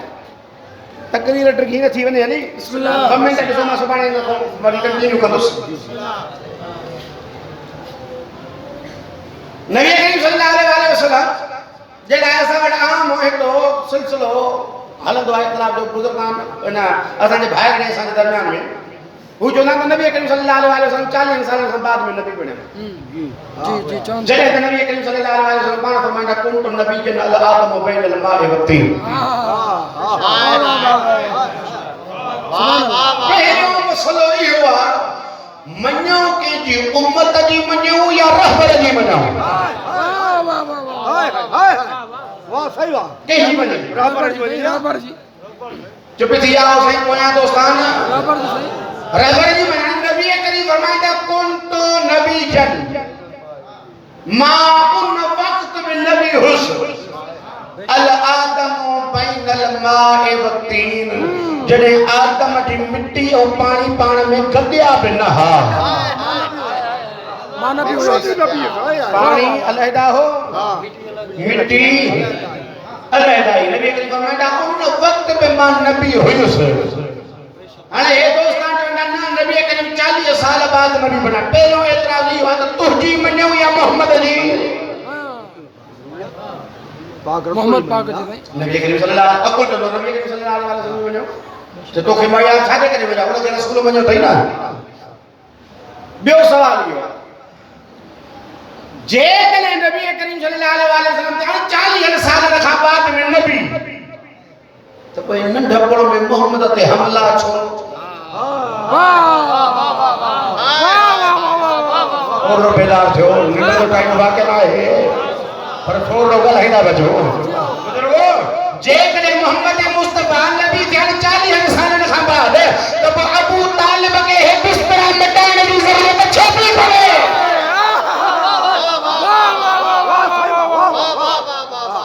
تقریر ٹرکینہ تھی ونے علی بسم اللہ کمنٹ کے سما سبحان اللہ بڑی تقریر کا دوست نبی کریم صلی اللہ علیہ وسلم جڑا ایسا وڈا عام ہوئے تو سلسلو حالت دعا اختلاف جو بزرگان اساں دے بھائی نے اساں دے درمیان میں وہ جو نا نبی کریم صلی اللہ علیہ وسلم 40 سال بعد میں نبی بنے جی چاند جڑے نبی کریم صلی اللہ علیہ وسلم نے فرمایا کنت نبی جن الادم بین الماء والطین پہلو مسئلہ یہ ہوا منیوں کے جی امت جی منیوں یا رہبر جی منیوں واہ صحیح واہ کہیں منیوں رابر جی چپی تھی آؤ صحیح پویاں دوستان رابر جی صحیح رہبر جی منیوں نبی کریم فرمایا کنت نبی جن ما ان وقت میں نبی حسن الادم بین الماء والطین جڑے آدم دی مٹی اور پانی پانے میں گدیا بنہا مانا بھی ہوئی پانی علیحدہ ہو مٹی علیحدہ ہی نبی کریم فرمایا ان وقت پہ ماں نبی ہوئی اسے یہ دوستان جو نبی کریم 40 سال بعد نبی بنا پہلو اعتراض نہیں ہوا تو ترجیح منیو یا محمد علی محمد پاک جی صحیح نبی کریم صلی اللہ علیہ وسلم نبی کریم صلی اللہ علیہ وسلم منیو تو خیمایا چھاڑے کرے وجہ انہوں نے رسول منیو تھی نا بیو سوال یہ جے کلے نبی کریم صلی اللہ علیہ وسلم 40 سال رکھا بعد میں نبی تو کوئی ننڈھپڑوں میں محمد تے حملہ چھوڑ اور رو بیدار تھے ہو نمبر تو ٹائم واقع نہ ہے پر چھوڑ رو گل ہیدہ بچو بزرگو جے کلے محمد مصطفیٰ نبی تھے 40 سال رکھا بعد تو ابو طالب کے ہے بسپرہ مٹانے کی ضرورت چھوٹی کھڑے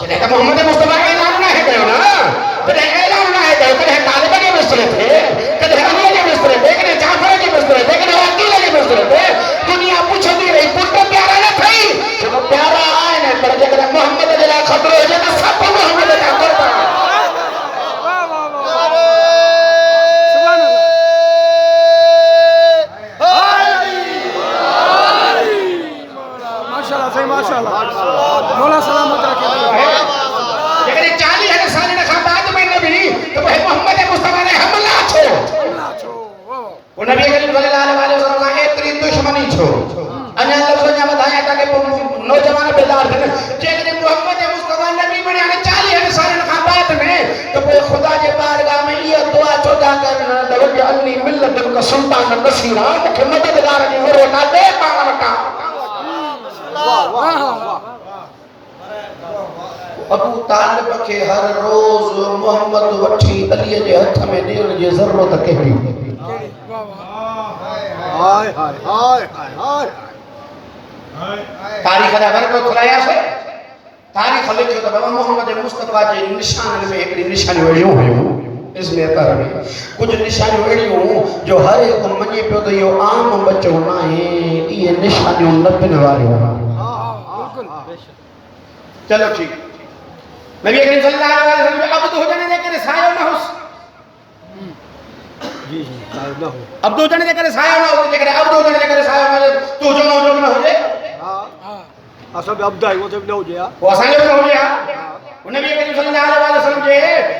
جنہیں کہ محمد مصطفیٰ وہ نبی کریم صلی اللہ علیہ وسلم کا ایتری دشمنی چھو انہا لفظ نے بتایا تاکہ نوجوان بیدار تھے جیسے محمد مصطفیٰ نبی بنے 40 سال بعد میں تو وہ خدا کے بارگاہ میں یہ دعا چودا کرنا لوگ انی ملت کا سلطان نصیرہ کہ مددگار نے وہ نہ دے پانا مکا ابو طالب کے ہر روز محمد وٹھی علی کے ہاتھ میں دین کی ضرورت کہڑی ہائے ہائے ہائے ہائے تاریخ دا گھر کو کھلایا سے تاریخ لکھو تو بابا محمد مصطفیٰ کے نشان میں ایک نشانی ویڈیو ہے اس میں اثر ہے کچھ نشانی ویڈیو جو ہر ایک منی پہ تو یہ عام بچے ہونا ہے یہ نشانی لبن والے ہونا چلو ٹھیک نبی کریم صلی اللہ علیہ وسلم عبد ہو جانے دے کر سایہ نہ ہو جی جی نہ ہو عبد ہو جانے دے کر سایہ نہ ہو دے کر عبد ہو جانے دے کر سایہ نہ ہو تو جو نہ ہو جائے ہاں اصل عبد ہے وہ سب نہ ہو جائے وہ اساں جو نہ ہو جائے وہ نبی کریم صلی اللہ علیہ وسلم کے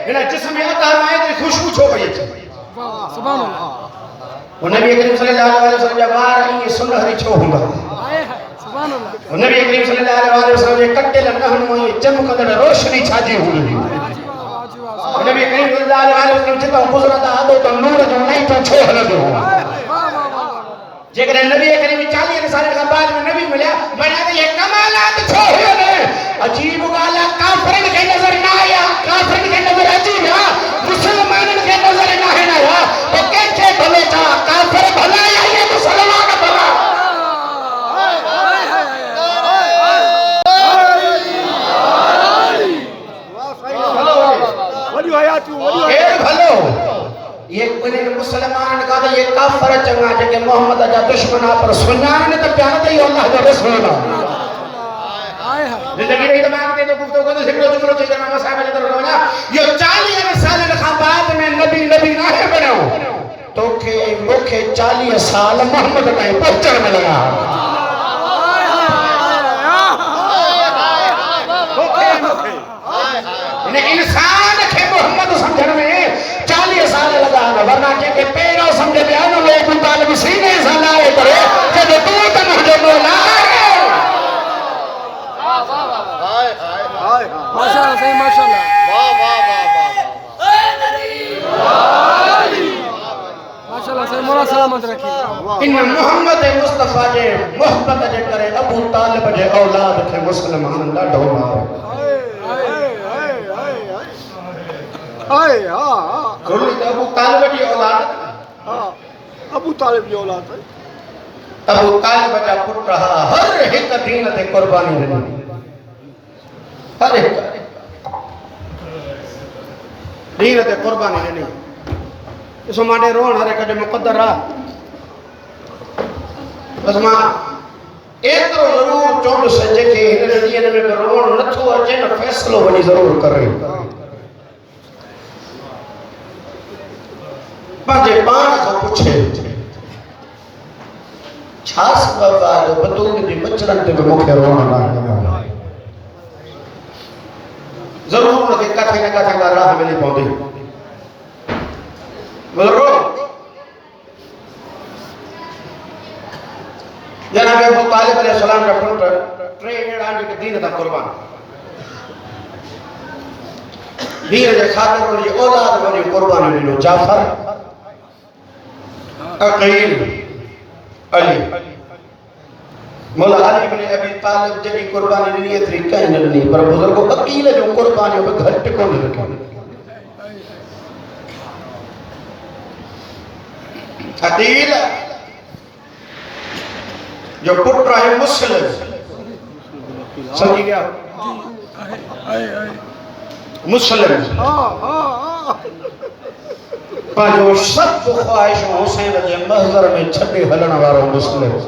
انہاں جسم میں عطا مائے تے خوشبو چھو گئی سبحان اللہ وہ نبی کریم صلی اللہ علیہ وسلم جب آ رہی ہے سنہری چھو ہوں گا سبحان اللہ وہ نبی کریم صلی اللہ علیہ وسلم نے کٹے لگن میں چمکندڑ روشنی چھاجی ہوئی وہ نبی کریم صلی اللہ علیہ وسلم جتا گزرتا آدو تو نور جو نہیں تو چھو ہلدو جے کہ نبی کریم 40 سال کے بعد میں نبی ملیا بنا تو یہ کمالات چھو ہوئے نے عجیب گالا کافرن کے نظر نہ آیا کافرن کے نظر عجیب ہے مسلمانن کے نظر نہ ہے نہ تو کیسے بھلے تھا کافر بھلا یا یہ مسلمان بھلا یہ بنے مسلمان کا تو یہ کافر چنگا جگہ محمد جا دشمنہ پر سنیان نے تو پیانا تھا یہ اللہ جو رسول اللہ زندگی رہی تو مانگتے تو گفتوں کو تو سکرو چکرو چکرو ماما صاحب جدر رونا یہ 40 سال بعد میں نبی نہ ہے بناؤ تو کہ مکھے 40 سال محمد کا پہچر میں لگا انسان کے محمد سمجھنے میں 40 سال لگا ورنہ کہ پیرا سمجھے بیان لوگ طالب سینے سلائے کرے جب تو تنہجے مولا ماشاءاللہ صحیح ماشاءاللہ ماشاءاللہ صحیح مولا سلامت رکھی ان محمد مصطفیٰ جے محبت جے کرے ابو طالب جے اولاد کے مسلمان ڈاڈو مارے ہائے ہاں ابو طالب جی اولاد ابو طالب جو اولاد ہے ابو طالب جا پٹ رہا ہر ایک دین تے قربانی دینی ہر ایک دین تے قربانی دینی اس مانے رون ہر ایک جو مقدر رہا بس ماں ایترو ضرور چوند سجے کے ہنر دین میں رون نتھو اچے نہ فیصلو بنی ضرور کر رہی پانچے پان کا پوچھے چھاس بابا بدون دی مچلن تے مکھے رونا نہ ضرور نہ کہ کتھے نہ کتھے کا راہ ملی پوندی ضرور جناب ابو طالب علیہ السلام کا پتر ٹرے آنجے کے دین دا قربان دین دے خاطر ان کی اولاد بنی قربان لینو جعفر عقیل علی مولا علی بن ابی طالب جبی قربانی لینی طریقہ ہی نہیں پر بزرگوں عقیل جو قربانی میں گھٹ کو نہیں رکھا عقیل جو پٹ رہے مسلم سمجھی گیا مسلم جو سب خواہش حسین جے محضر میں چھٹے ہلن وارو مسلم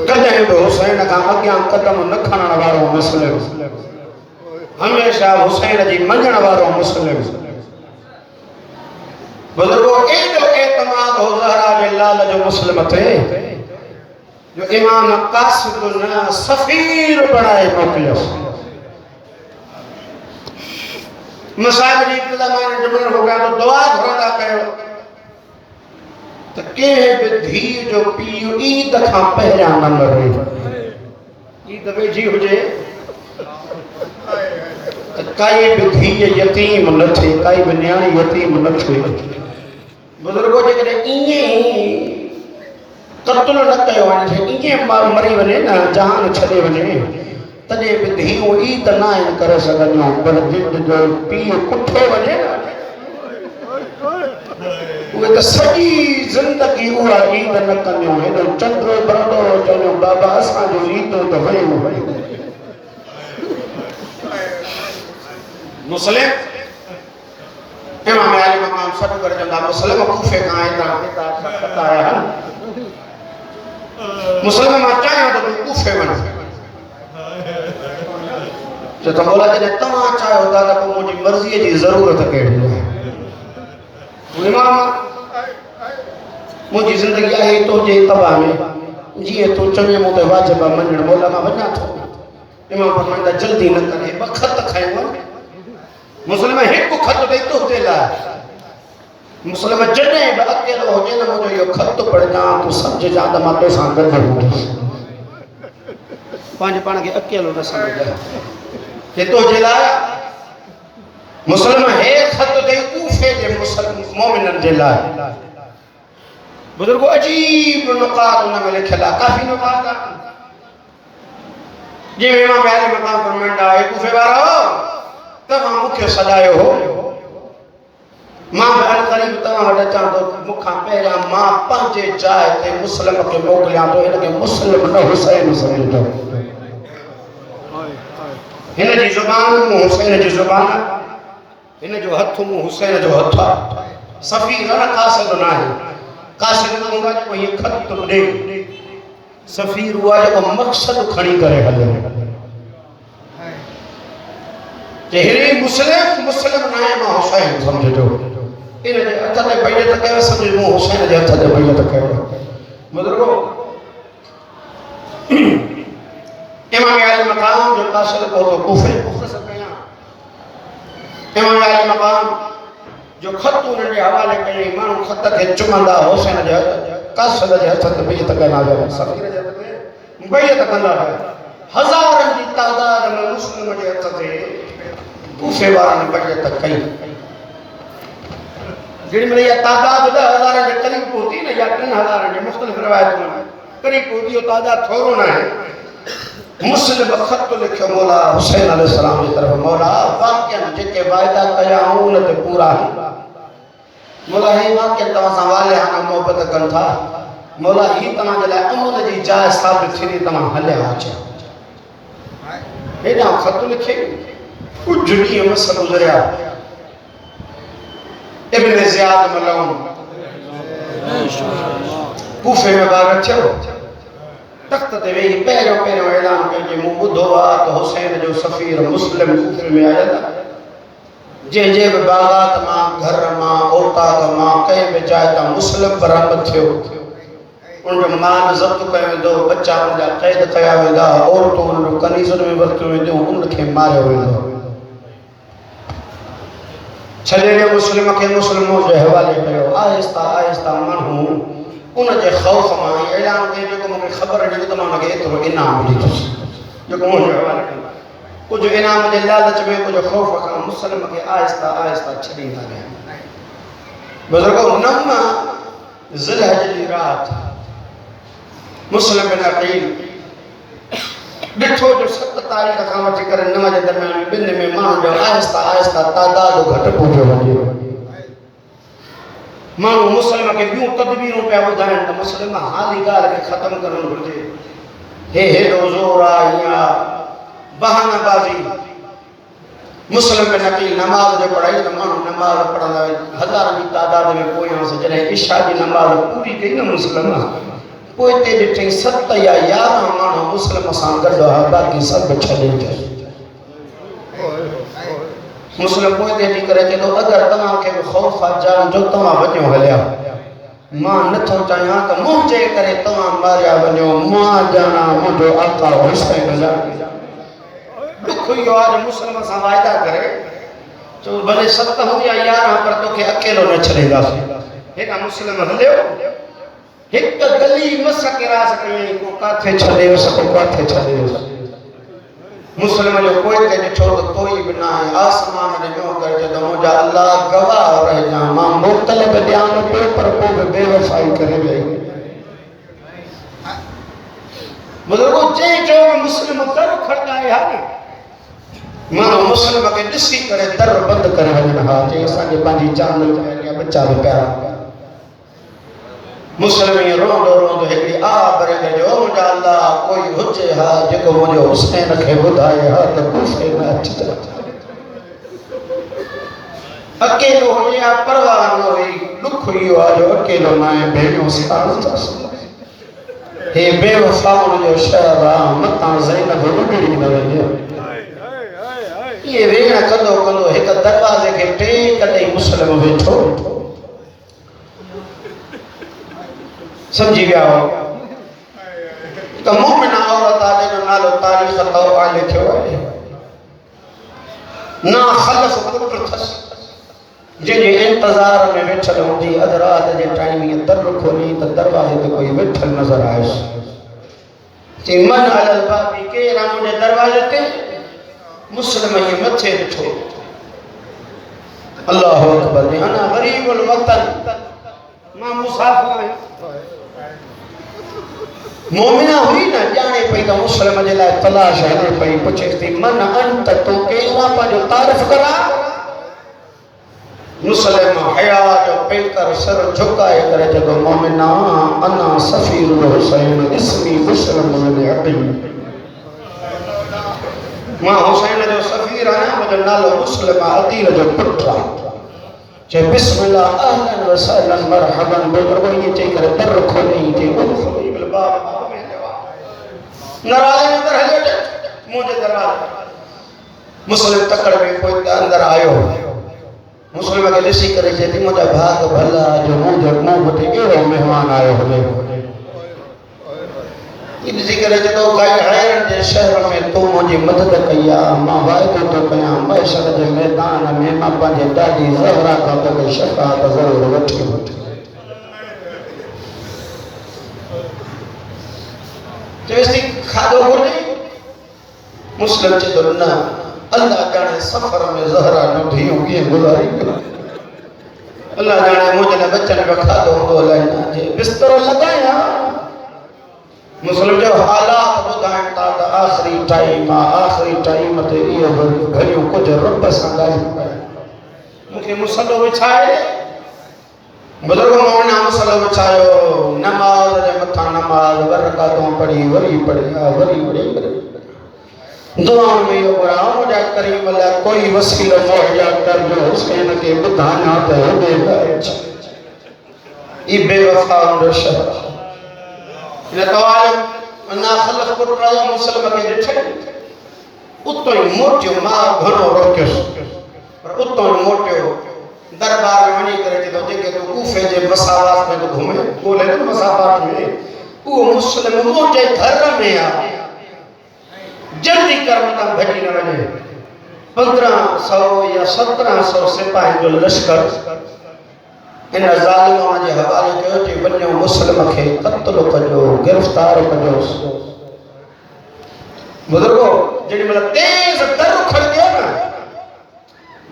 کدیں بھی حسین کا اگیاں قدم نہ کھنن وارو مسلم ہمیشہ حسین جی منجن وارو مسلم بزرگوں ایڈو اعتماد ہو زہرا جلال جو مسلم تھے جو امام قاسد نے سفیر بنائے موکلیس مسائل جی ابتدا مانے جمعن ہو گیا تو دعا دھرانا کہو تو کہ بدھی جو پیو عید کھا پہلا نمبر ہوئی عید ویجی ہوجے کئی بدھی یتیم نہ تھے کئی بنیانی یتیم نہ تھے بزرگوں جے کہ انہیں قتل نہ کہو انہیں مری ونے نا جہان چھڑے ونے تجے بدھی وہ عید نہ ان کرے سگنو پر جن جو پیو کٹھے ونے وہ تو سجی زندگی ہوا عید نہ کنیو ہے تو چندرو برڈو چنو بابا اساں جو عید تو ویو مسلم امام علی مقام سب کر جندا مسلم کوفے کا آئندہ آیا مسلم ما چاہیے تو کوفے بنا جو تو مولا جنے تمام چاہے ہوتا تھا تو مجھے مرضی جی ضرورت کہڑی ہے امام مجھے زندگی آئی تو جے تباہ میں جی تو چنگے موتے واجبہ منن مولا ما بنا تھا امام فرمائندہ جلدی نہ کرے بخت کھائیں گا مسلم ایک کو خط دے تو دے لا مسلم جنے با اکیلو ہو جے نہ مجھے یہ خط پڑھ جان تو سمجھ جان دا ماں سان کر دے پانچ پان کے اکیلو نہ سمجھ جائے کہ تو جے لا مسلم ایک خط دے کوفے دے مسلم مومنن جے لا بزرگو عجیب نقاط انہوں میں لکھلا کافی نقاط جی امام علی مقام فرمائنڈا ہے کوفے بارا تمام مکھے سجائے ہو ماں بہن قریب تمام ہٹا چاہاں تو مکھاں پہلا ماں پانچے جائے تے مسلم کے موکلیاں تو انہیں مسلم نہ حسین سمجھتا انہیں جی زبان مو حسین جی زبان انہیں جو ہتھ مو حسین جو ہتھا سفیر نہ قاصد نہ ہے قاصد نہ ہوگا جو یہ خط تو دے سفیر ہوا جو مقصد کھڑی کرے حلے چہرے مسلم نائمہ حسین سمجھے جو انہیں جے اچھا دے بیعت کہے سمجھے مو حسین جے اچھا دے بیعت کہے مدرگو امام علی مقام جو قاصد کو تو کوفے امام علی مقام جو خط انہیں جے حوالے کہیں ایمان خط کے چمندہ حسین جے قاصد جے اچھا دے بیعت کہنا جائے سفیر جے بیعت کہنا جائے ہزارن کی تعداد میں مسلم جے اچھا دے کوفے بارن بجے تک کئی جڑی میں یہ تعداد دا ہزارن کے قریب ہوتی نا یا 3000 کے مختلف روایت میں قریب ہوتی ہے تعداد تھورو نہ ہے مسلم خط لکھے مولا حسین علیہ السلام کی طرف مولا واقعا جتے وعدہ کیا ہوں تے پورا ہے مولا ہی واقعا تمام سوالے ہاں محبت کن تھا مولا ہی تمام جلائے امن جی جائے ثابت تھی تمام حلے آچے یہ خط لکھے کچھ جنی مسئل گزریا ابن زیاد ملعون کوفے میں بارت چھو تخت تے وہی پہلو اعلان کر کے منہ بدھوا تو حسین جو سفیر مسلم کوفے میں آیا تھا جے باغات ماں گھر ماں اوتاق ماں کہیں بھی جائے تا مسلم برآمد تھیو ان جو مال ضبط کہیں دو بچہ ان جا قید کیا ہوئے دا عورتوں ان جو کنیزن میں برتے ہوئے دو ان کے مارے ہوئے دو چھلے نے مسلم کے مسلموں جو حوالے کرو آہستہ آہستہ من ہوں ان جے خوف ماں اعلان دے جو کہ مجھے خبر ہے جو تمام لگے تو انعام دی تھی جو کہ مجھے حوالے کرو کچھ انعام دے لالچ میں کچھ خوف کا مسلم کے آہستہ آہستہ چھڑی نہ گئے بزرگوں نم ذلحج دی رات مسلم بن عقیل ڈٹھو جو 7 تاریخ کا وٹی کرے نماز درمیان بن میں مان جو آہستہ آہستہ تعداد گھٹ پوجو ونجے مانو مسلم کے بیوں تدبیروں پہ بدھائیں تو مسلم حالی گال کے ختم کرن گھرجے ہے روزورا یا بہانہ بازی مسلم بن عقیل نماز جو پڑھائی تو مانو نماز پڑھنا ہزار کی تعداد میں کوئی ہاں سے جنہیں عشاء کی نماز پوری کئی نا مسلم کوئی تے ڈٹھیں 7 یا 11 مانو مسلم آسان کر دو باقی سب چھلے جائے مسلم کوئی تے نہیں کرے تو اگر تمام کے خوف جان جو تمام بچوں ہلیا ماں نتھو چاہیاں تو مجھے کرے تمام ماریا بنیو ماں جانا مجھو آقا حسین جان دکھوئی آج مسلم آسان وائدہ کرے تو بھلے 7 ہوں یا 11 پر تو کہ اکیلو نہ چھلے گا ایک مسلم ہلے ہو ایک گلی مس کے راس کہیں کو کاتھے چھلے اس کو کاتھے چھلے اس مسلم جو کوئی تے چھوڑ کوئی بھی نہ ہے آسمان نے جو کر جے تو مجھا اللہ گواہ رہ جا ماں مختلف دیان پہ پر کو بے وفائی کرے گئے بزرگوں چے جو مسلم در کھڑتا ہے ہاں مانو مسلم کے ڈسی کرے در بند کرے وجن ہا چے اسا کے پانجی جان لے گیا بچہ بھی پیارا مسلمی روندو روندو ہکڑی برے گئے جو مجھا اللہ کوئی حجے ہا جکو مجھے حسین کے بدھائے ہا تو کوفے میں اچھی طرح اکیلو ہوئی پروان ہوئی لکھ ہوئی ہو جو اکیلو نائے بھیڑیوں سے آنستا سو ہے بے وفاؤں جو شہر متاں زینب رگڑی نہ رہی یہ ویگنا کندو کندو ایک دروازے کے ٹیک کدے مسلم بیٹھو سمجھی گیا ہو تو مومنہ عورت آجے جو نالو تاریخ توقع لکھے ہوئے نا خلف پتر تھس جن انتظار میں بیٹھل ہوں دی ادرات جن ٹائم یہ در رکھو نہیں تو دروازے پہ کوئی بیٹھل نظر آئے چی من علی البابی کے رامو دروازے تے مسلم یہ متھے بٹھو اللہ اکبر انا غریب الوطن ماں مسافر ہیں مومنہ ہوئی نا جانے پہی تو مسلم جلائے تلاش ہے پہی پچھے تھی من انت تو کینا پا جو تعرف کرا مسلم حیاء جو پہل کر سر جھکائے کرے جگو مومنہ انا سفیر حسین اسمی مسلم من عقیم ماں حسین جو سفیر آیا مجھے نالو مسلم عقیل جو پٹھا چاہے بسم اللہ اہلن و سہلن مرحبن بزرگوں یہ چاہیے کرے در رکھو نہیں تھے ادخلی بالباب نرائے اندر ہے مجھے درائے مسلم تکڑ میں کوئی اندر آئے ہو مسلم کے لسی کرے چاہتی مجھے بھاگ بھلا جو مجھے بھتے ایرو مہمان آئے ہو یہ لسی کرے چاہتا ہوں کئی حیرن جے شہر میں تو مجھے مدد کیا ماں وائدو تو کیا محشر جے میدان میں ماں پانجے ڈاڈی زہرہ کا تو کہ شفاعت ضرور وٹھی ہوتی جیسے کھادو گھڑی مسلم چی تو نہ اللہ جانے سفر میں زہرہ نڈھی ہوگی گزاری اللہ جانے مجھے بچن پہ کھادو ہوں لینا جی بستر لگایا مسلم جو حالات بدائیں تا آخری ٹائم تے یہ گھریوں کچھ رب سنگائی مکہ مسلو بچھائے بزرگوں مومنہ مسلو بچھائیو نماز جے متھا نماز برکاتوں پڑھی وری دعاؤں میں یہ قرآن مجھا کریم اللہ کوئی وسیلہ موحجہ کر جو حسین کے بدھانا تے بے گائج یہ بے وفا اندر شہر انہیں توالم انہا خلق پر رہا مسلمہ کے جٹھے اتو ہی موٹیو ماں گھنو روکیس پر اتو ہی موٹیو دربار میں منی کرے تو جگہ تو کوفے جے مساوات میں تو گھومے بولے تو مساوات میں وہ مسلم موٹے گھر میں آئے جلدی کرمتا بھٹی نہ رہے 1500 یا 1700 سپاہی جو لشکر ان ظالموں نے حوالے کیوں کہ بنیوں مسلم کے قتل کجو گرفتار کجو بزرگوں جنہی مطلب تیز در کھڑ گیا نا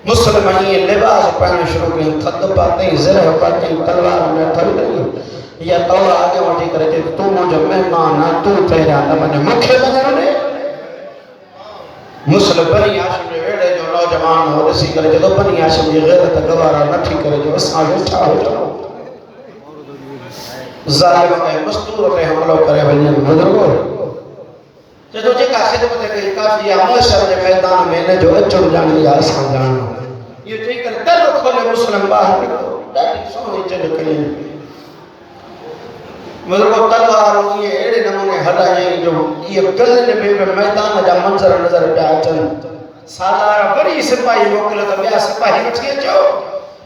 مسلم یہ لباس پہنے شروع کریں خط پاتے ہیں زرہ پاتے ہیں تلوار میں تھڑ گئی یا توڑا آگے وٹی کرے کہ تو مجھے مہمان ہے تو تیرا نمانے مکھے لگا رہے مسلم بنی آشم نے ویڑے جو نوجوان ہو رسی کرے جو بنی آشم یہ غیرت گوارا نٹھی کرے جو اساں اٹھا ہو جاؤ ظالم کا مستور پہ حملوں کرے بنی بزرگوں جو جے کا خدمت ہے کہ کافی معاشر کے میدان میں نے جو اچڑ جانے یا اساں جانا یہ چاہیے کر دل کھولے مسلم باہر نکلو ڈاٹی سونی چل کریں بزرگوں تلوار یہ ایڑے نمونے ہلائیں جو یہ گلنے میں میدان جا منظر نظر پہ آچن سالارہ بڑی سپاہی موکلے تو بیا سپاہی بچھئے جو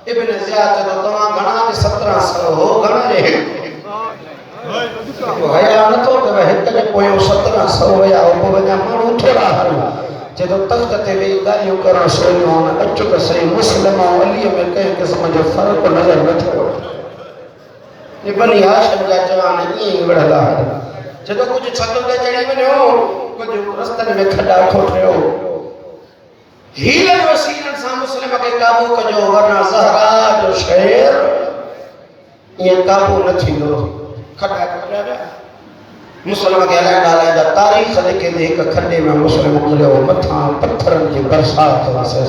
ابن زیاد تو تمام گھنا دے 1700 ہو گھنا دے حیاء نہ تو کہ ہک جے کوئی 1700 یا او بجا مانو تھوڑا ہل جے تو تخت تے بھی گالیوں کرن سویوں اچو کہ صحیح مسلم علی میں کہیں قسم جو فرق نظر نہ تھو یہ بنی ہاشم جا جوان این بڑھلا جدو کچھ چھتوں دے چڑھی بنیو کچھ رستن میں کھڑا کھوٹ رہے ہو ہیلن وسیلن سا مسلم کے قابو کا جو ورنہ زہرا جو شہر یہ قابو نہ تھی دو کھڑا کھڑا مسلم کے علیہ ڈالا ہے تاریخ لکھے دے ایک کھڑے میں مسلم ملے ہو متھاں پتھرن کی برسات واسے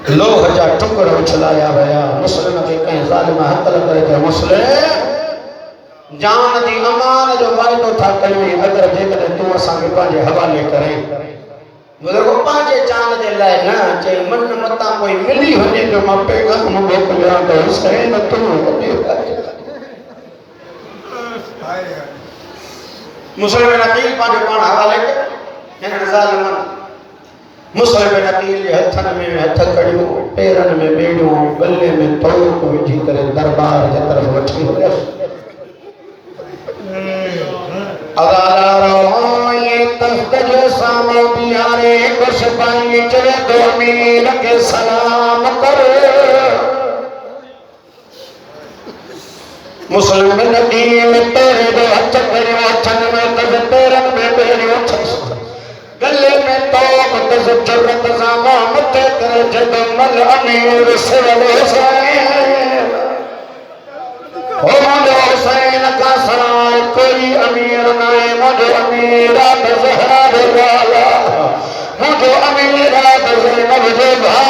لوہ جا ٹکڑ اچھلایا گیا مسلم کے کہیں ظالمہ حق لگے کہ مسلم جان دی امان جو وعدہ تھا کلوی اگر دیکھتے تو اساں کے پانچے حوالے کریں بزرگو پانچے چاند دے لائے نا چاہے من متا کوئی ملی ہونے جو ماں پیغام موقع لیا تو حسین تم مسلم نقیل پانچے پان حوالے کریں ان ظالمان مسلم نقیل ہتھن میں ہتھ کڑیوں پیرن میں بیڑوں گلے میں توڑ کو جی کرے دربار جے طرف وٹھی ہو رہے اغالا رو یہ تخت جو سامو بیارے کچھ پائیں چلے دو امیر کے سلام کر مسلم نقیل تیرے دو ہتھ کڑیوں ہتھن میں تب پیرن میں بیڑوں گلے میں توق تز جرت زاما متے کر جد مل امیر سول حسین او مجھے حسین کا سرائے کوئی امیر نائے مجھے امیرات زہرہ دلالا مجھے امیرات زینب جبھا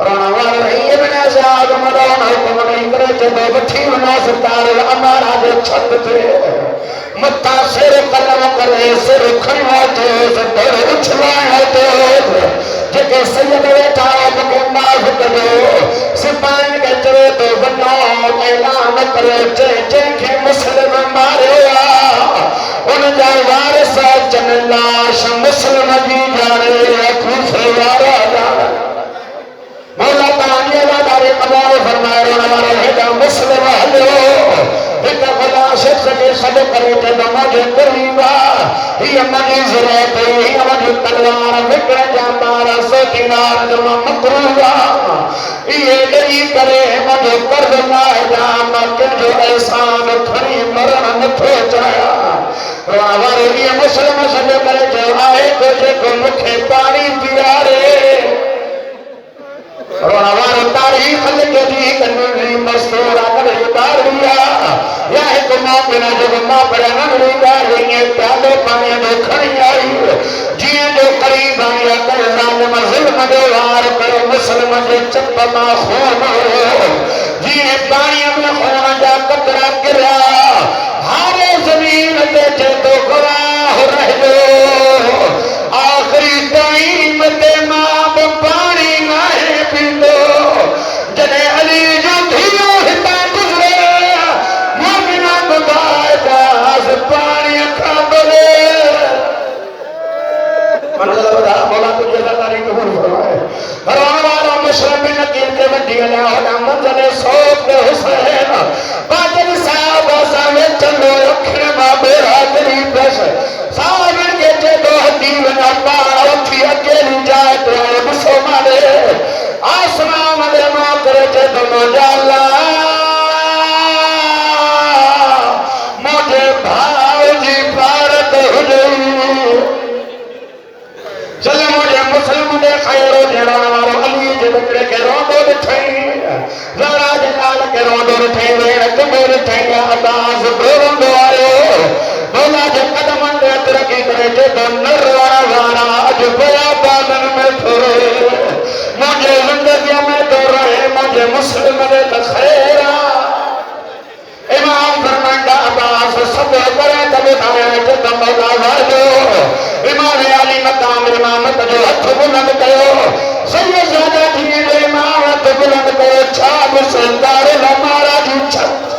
رنوار رہی ابن ازاد مدون حکم نہیں کرے جدو بچھی مناسبتار الامارہ دے چھت تھے متا سر قلم کرے سر کھنوا تو سر اچھلائے تو جکے سید بیٹھا بکے ناف کرو سپائن کے چرے تو بناؤ اعلان کرے جے کے مسلم مارے ان جا وارثہ جن لاش مسلم بھی جانے خوفے وارا جانا مولا تعالی وعدہ قبول فرمائے ہمارا ہے مسلم ہلو ایک خدا شخص کے سب کرے تے مجھے قریبا یہ مجھے ضرورت ہے یہ مجھے تلوار بکڑ جا مارا سوتی نار جو مکروبا یہ نہیں کرے مجھے قرض نہ جا مکہ جو احسان کھری مرن نتھو جایا راوار یہ مسلم سب کرے جو آئے کو مکھے پانی پیارے روانوار تاریخ لکھے دی کنوری مستورہ کرے دار لیا یا ایک مومنہ جب ماں پڑے نگری دار لئے پیادے پانے دو کھڑی آئی جیئے جو قریب آیا کر ظالم ظلم دیوار کرے مسلم جے چپ ما خون ہو جیئے پانی میں خون جا قطرہ گرا ہارے زمین دے جے تو گواہ رہ جو آخری ٹائم دے ماں پانی نائے پیندو جنے علی جو دھیو ہتا گزرے مومنہ گدائے جاز پانی اکھا بلے منزل بدا مولا تجھے لگاری قبول فرمائے روان والا مشرب نقیل کے وڈی علیہ ہونا منزل سوک دے حسین باجن صاحب آساوے چلو رکھنے ماں بیرا قریب دس صاحب کے جے دو حدیب نا پارا اٹھی اکیلی جائے تو آئے بسو مارے آسمان دے ماں کرے جے دو مجالا مجھے بھاؤ جی پارت ہو جئی چلے مجھے مسلم دے خیر و جڑانا وارو علی جے بکرے کے روندو دٹھائی زرا جلال کے روندو دٹھائی ویڑ کمیر دٹھائی عباس روندو آئے مولا جے قدم اندے ترکی کرے جے دو نروانا وارا اج بیا بادن میں تھوڑے مجھے زندگیوں میں تو رہے مجھے مسلم دے خیرہ امام فرمانڈا عباس سب کرے تب دھائے جد مولا واجو امام علی مقام امامت جو ہتھ بلند کہو سید زیادہ دین امامت بلند کہو چھاب سلطار لمارا جو چھت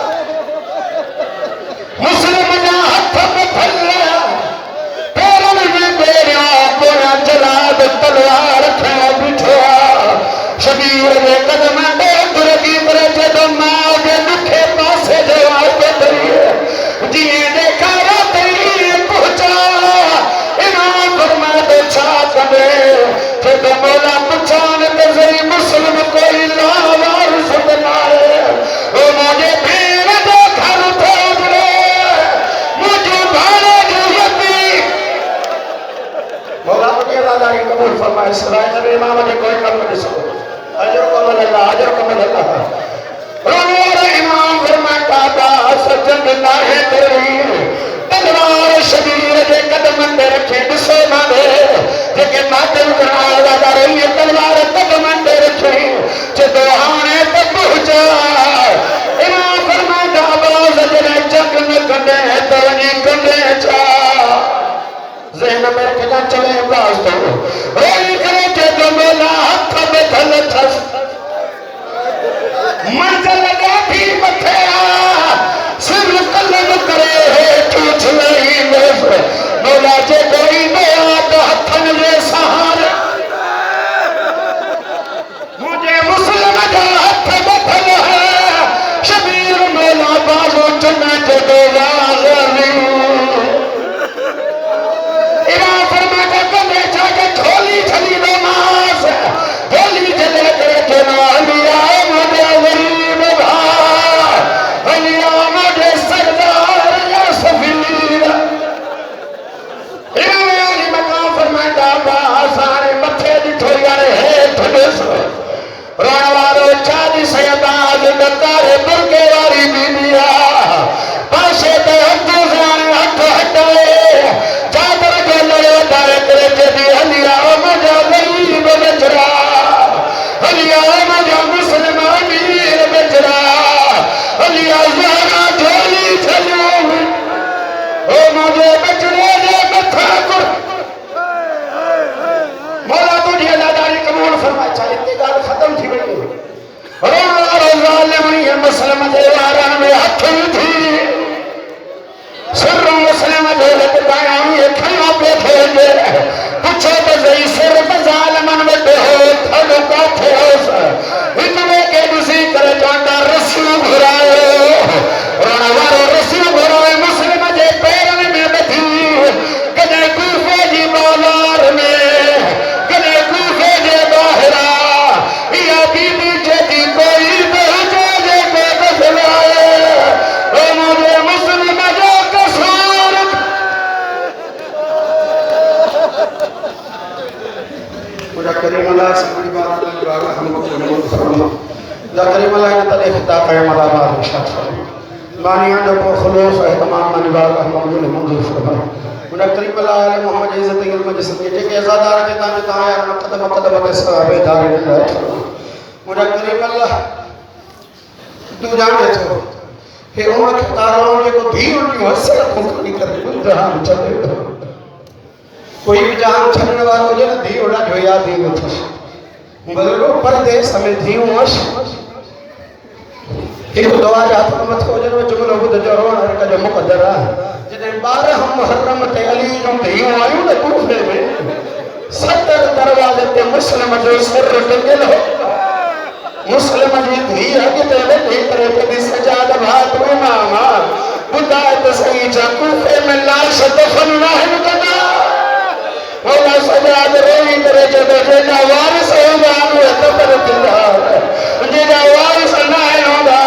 مسلم جا ہتھ میں پھلیا پیرن میں بیریا پورا جلاد تلوار کھا بٹھوا شبیر میں قدم دے درگی برے جد ماں دے نکھے پاسے جواب دریئے جیئے دیکھا یا تیری پہنچا امام فرما دے چھاک دے جد مولا پچھان دے مسلم کوئی لاوار سدنار اللہ تیری تلوار شبیر دے قدم اندے رکھے دسے مانے لیکن ماتم کرائے وعدہ رہی ہے تلوار قدم اندے رکھے جدو آنے تک پہنچا امام فرمائے دا آواز جنہیں جنگ میں کنڈے تو نہیں کنڈے چاہ ذہن میں رکھنا چلے باز تو روئی کرے کہ دو مولا ہاتھ میں دھل تھس منزل لگا بھی متھے سر قلب کرے ہے ٹوٹ نہیں نظر مولا جے کوئی نیا تو ہتھن لے سہارے مجھے مسلم کا ہتھ بدل ہے شبیر مولا بازو چنے جو دو واغنی امام فرماتا کنے چاہے جھولی جھلی نماز جھولی جھلے کرے جنالی آئے مجھے غریب بھا علی آمد سردار یا سفیر امام علی مقام فرماتا سارے متھے دٹھو یارے ہے تھنس رانوارو چاہی سیداد دکارے برکے واری بیدیا پاسے تے ہتھو زانے ہتھو ہٹائے چادر جو لڑے دائے کرے جدی علی آمد غریب بچرا علی آمد مسلم امیر بچرا علی آزارا جھولی چھلوں او مجھے بچرے دے متھا کر مولا تجھے اداداری قبول فرمائے چاہے اتگار ختم تھی بڑی رونا ظالمی مسلم دیواران میں ہتھوں تھی سر مسلم دولت بائیں یہ کھنا پہ تھے پچھو بزئی سر بظالمن میں ہو تھلو کا تھے اتنے کے دوسری کرے جاندہ رسیو گھرائے رونا وارو رسیو گھرائے مسلم جے پیرن میں بتھی کدے کوفے جی بازار میں کدے کوفے جے باہرہ یا بی بی جیتی کوئی بہجے جے بے دفل آئے او مجھے مسلم جو کسور مجھے کریم اللہ سے بڑی بات اللہ جو آگا ہم کو نمون فرما یا کریم اللہ نے تلے خطا قیم اللہ بات اشارت فرما مانیان جو کو خلوص و احتمام مانی بات ہم کو نمون فرما مجھے کریم اللہ علیہ محمد عزت علم جسم کے جے کہ ازادار کے تانے تایا مقدم مقدم کے صحابے داری اللہ فرما مجھے کریم اللہ تو جانے تھو کہ عمر کے تاروں نے کو دھی انہی حسن کھنکھنی کر دل جہاں چلے کوئی بھی جہاں چھلنے والا ہو جائے نا دھی اڑا جو یاد دھی میں تھا بزرگوں پردیس ہمیں دھیوں وش ایک دعا جاتا ہوں مت ہو جائے وہ جملہ خود جو روان ہر کا جو مقدر ہے جنہیں بارہ ہم محرم تے علی جو دھیوں آئیوں نے کوفے میں 70 دروازے تے مسلم جو سر ٹنگل ہو مسلم جی دھی آگے تے لے کرے کبھی سجاد بھات اماما بدایت سہی جا کوفے میں لاش دفن ناہم کنا مولا سجاد روی کرے جدو جینا وارث ہو جانو ہے تبرت اللہ جینا وارث نائن ہوگا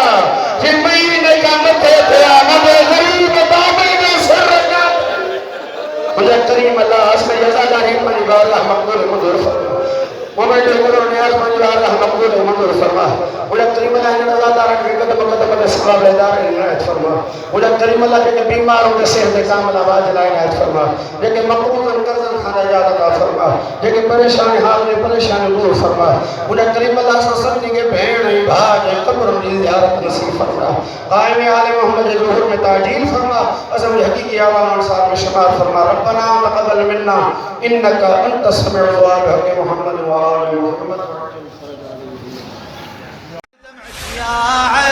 جن مہینے کا متے تھے آمد غریب بابے نے سر رکھا مجھے کریم اللہ اس میں یزاداری پنی بار اللہ مقبول مدر فرما مومن جو کرو نیاز پنی بار اللہ مقبول مدر فرما مجھے کریم اللہ نے نظادارہ کے قدم قدم نے سباب ادار عنایت فرما مجھے کریم اللہ کے بیمار ہوں کے صحت کامل آواز عنایت فرما لیکن مقبول انکرزن خانہ یاد عطا فرما لیکن پریشانی حال میں پریشانی دور فرما مجھے کریم اللہ صلی اللہ علیہ وسلم کے بہن بھاج قبر کی زیارت نصیب فرما قائم آل محمد ظہور میں تعجیل فرما ازم حقیقی آوان انصار میں شمار فرما ربنا تقبل منا انکا انت السمیع الدعاء بحق محمد وآل محمد يا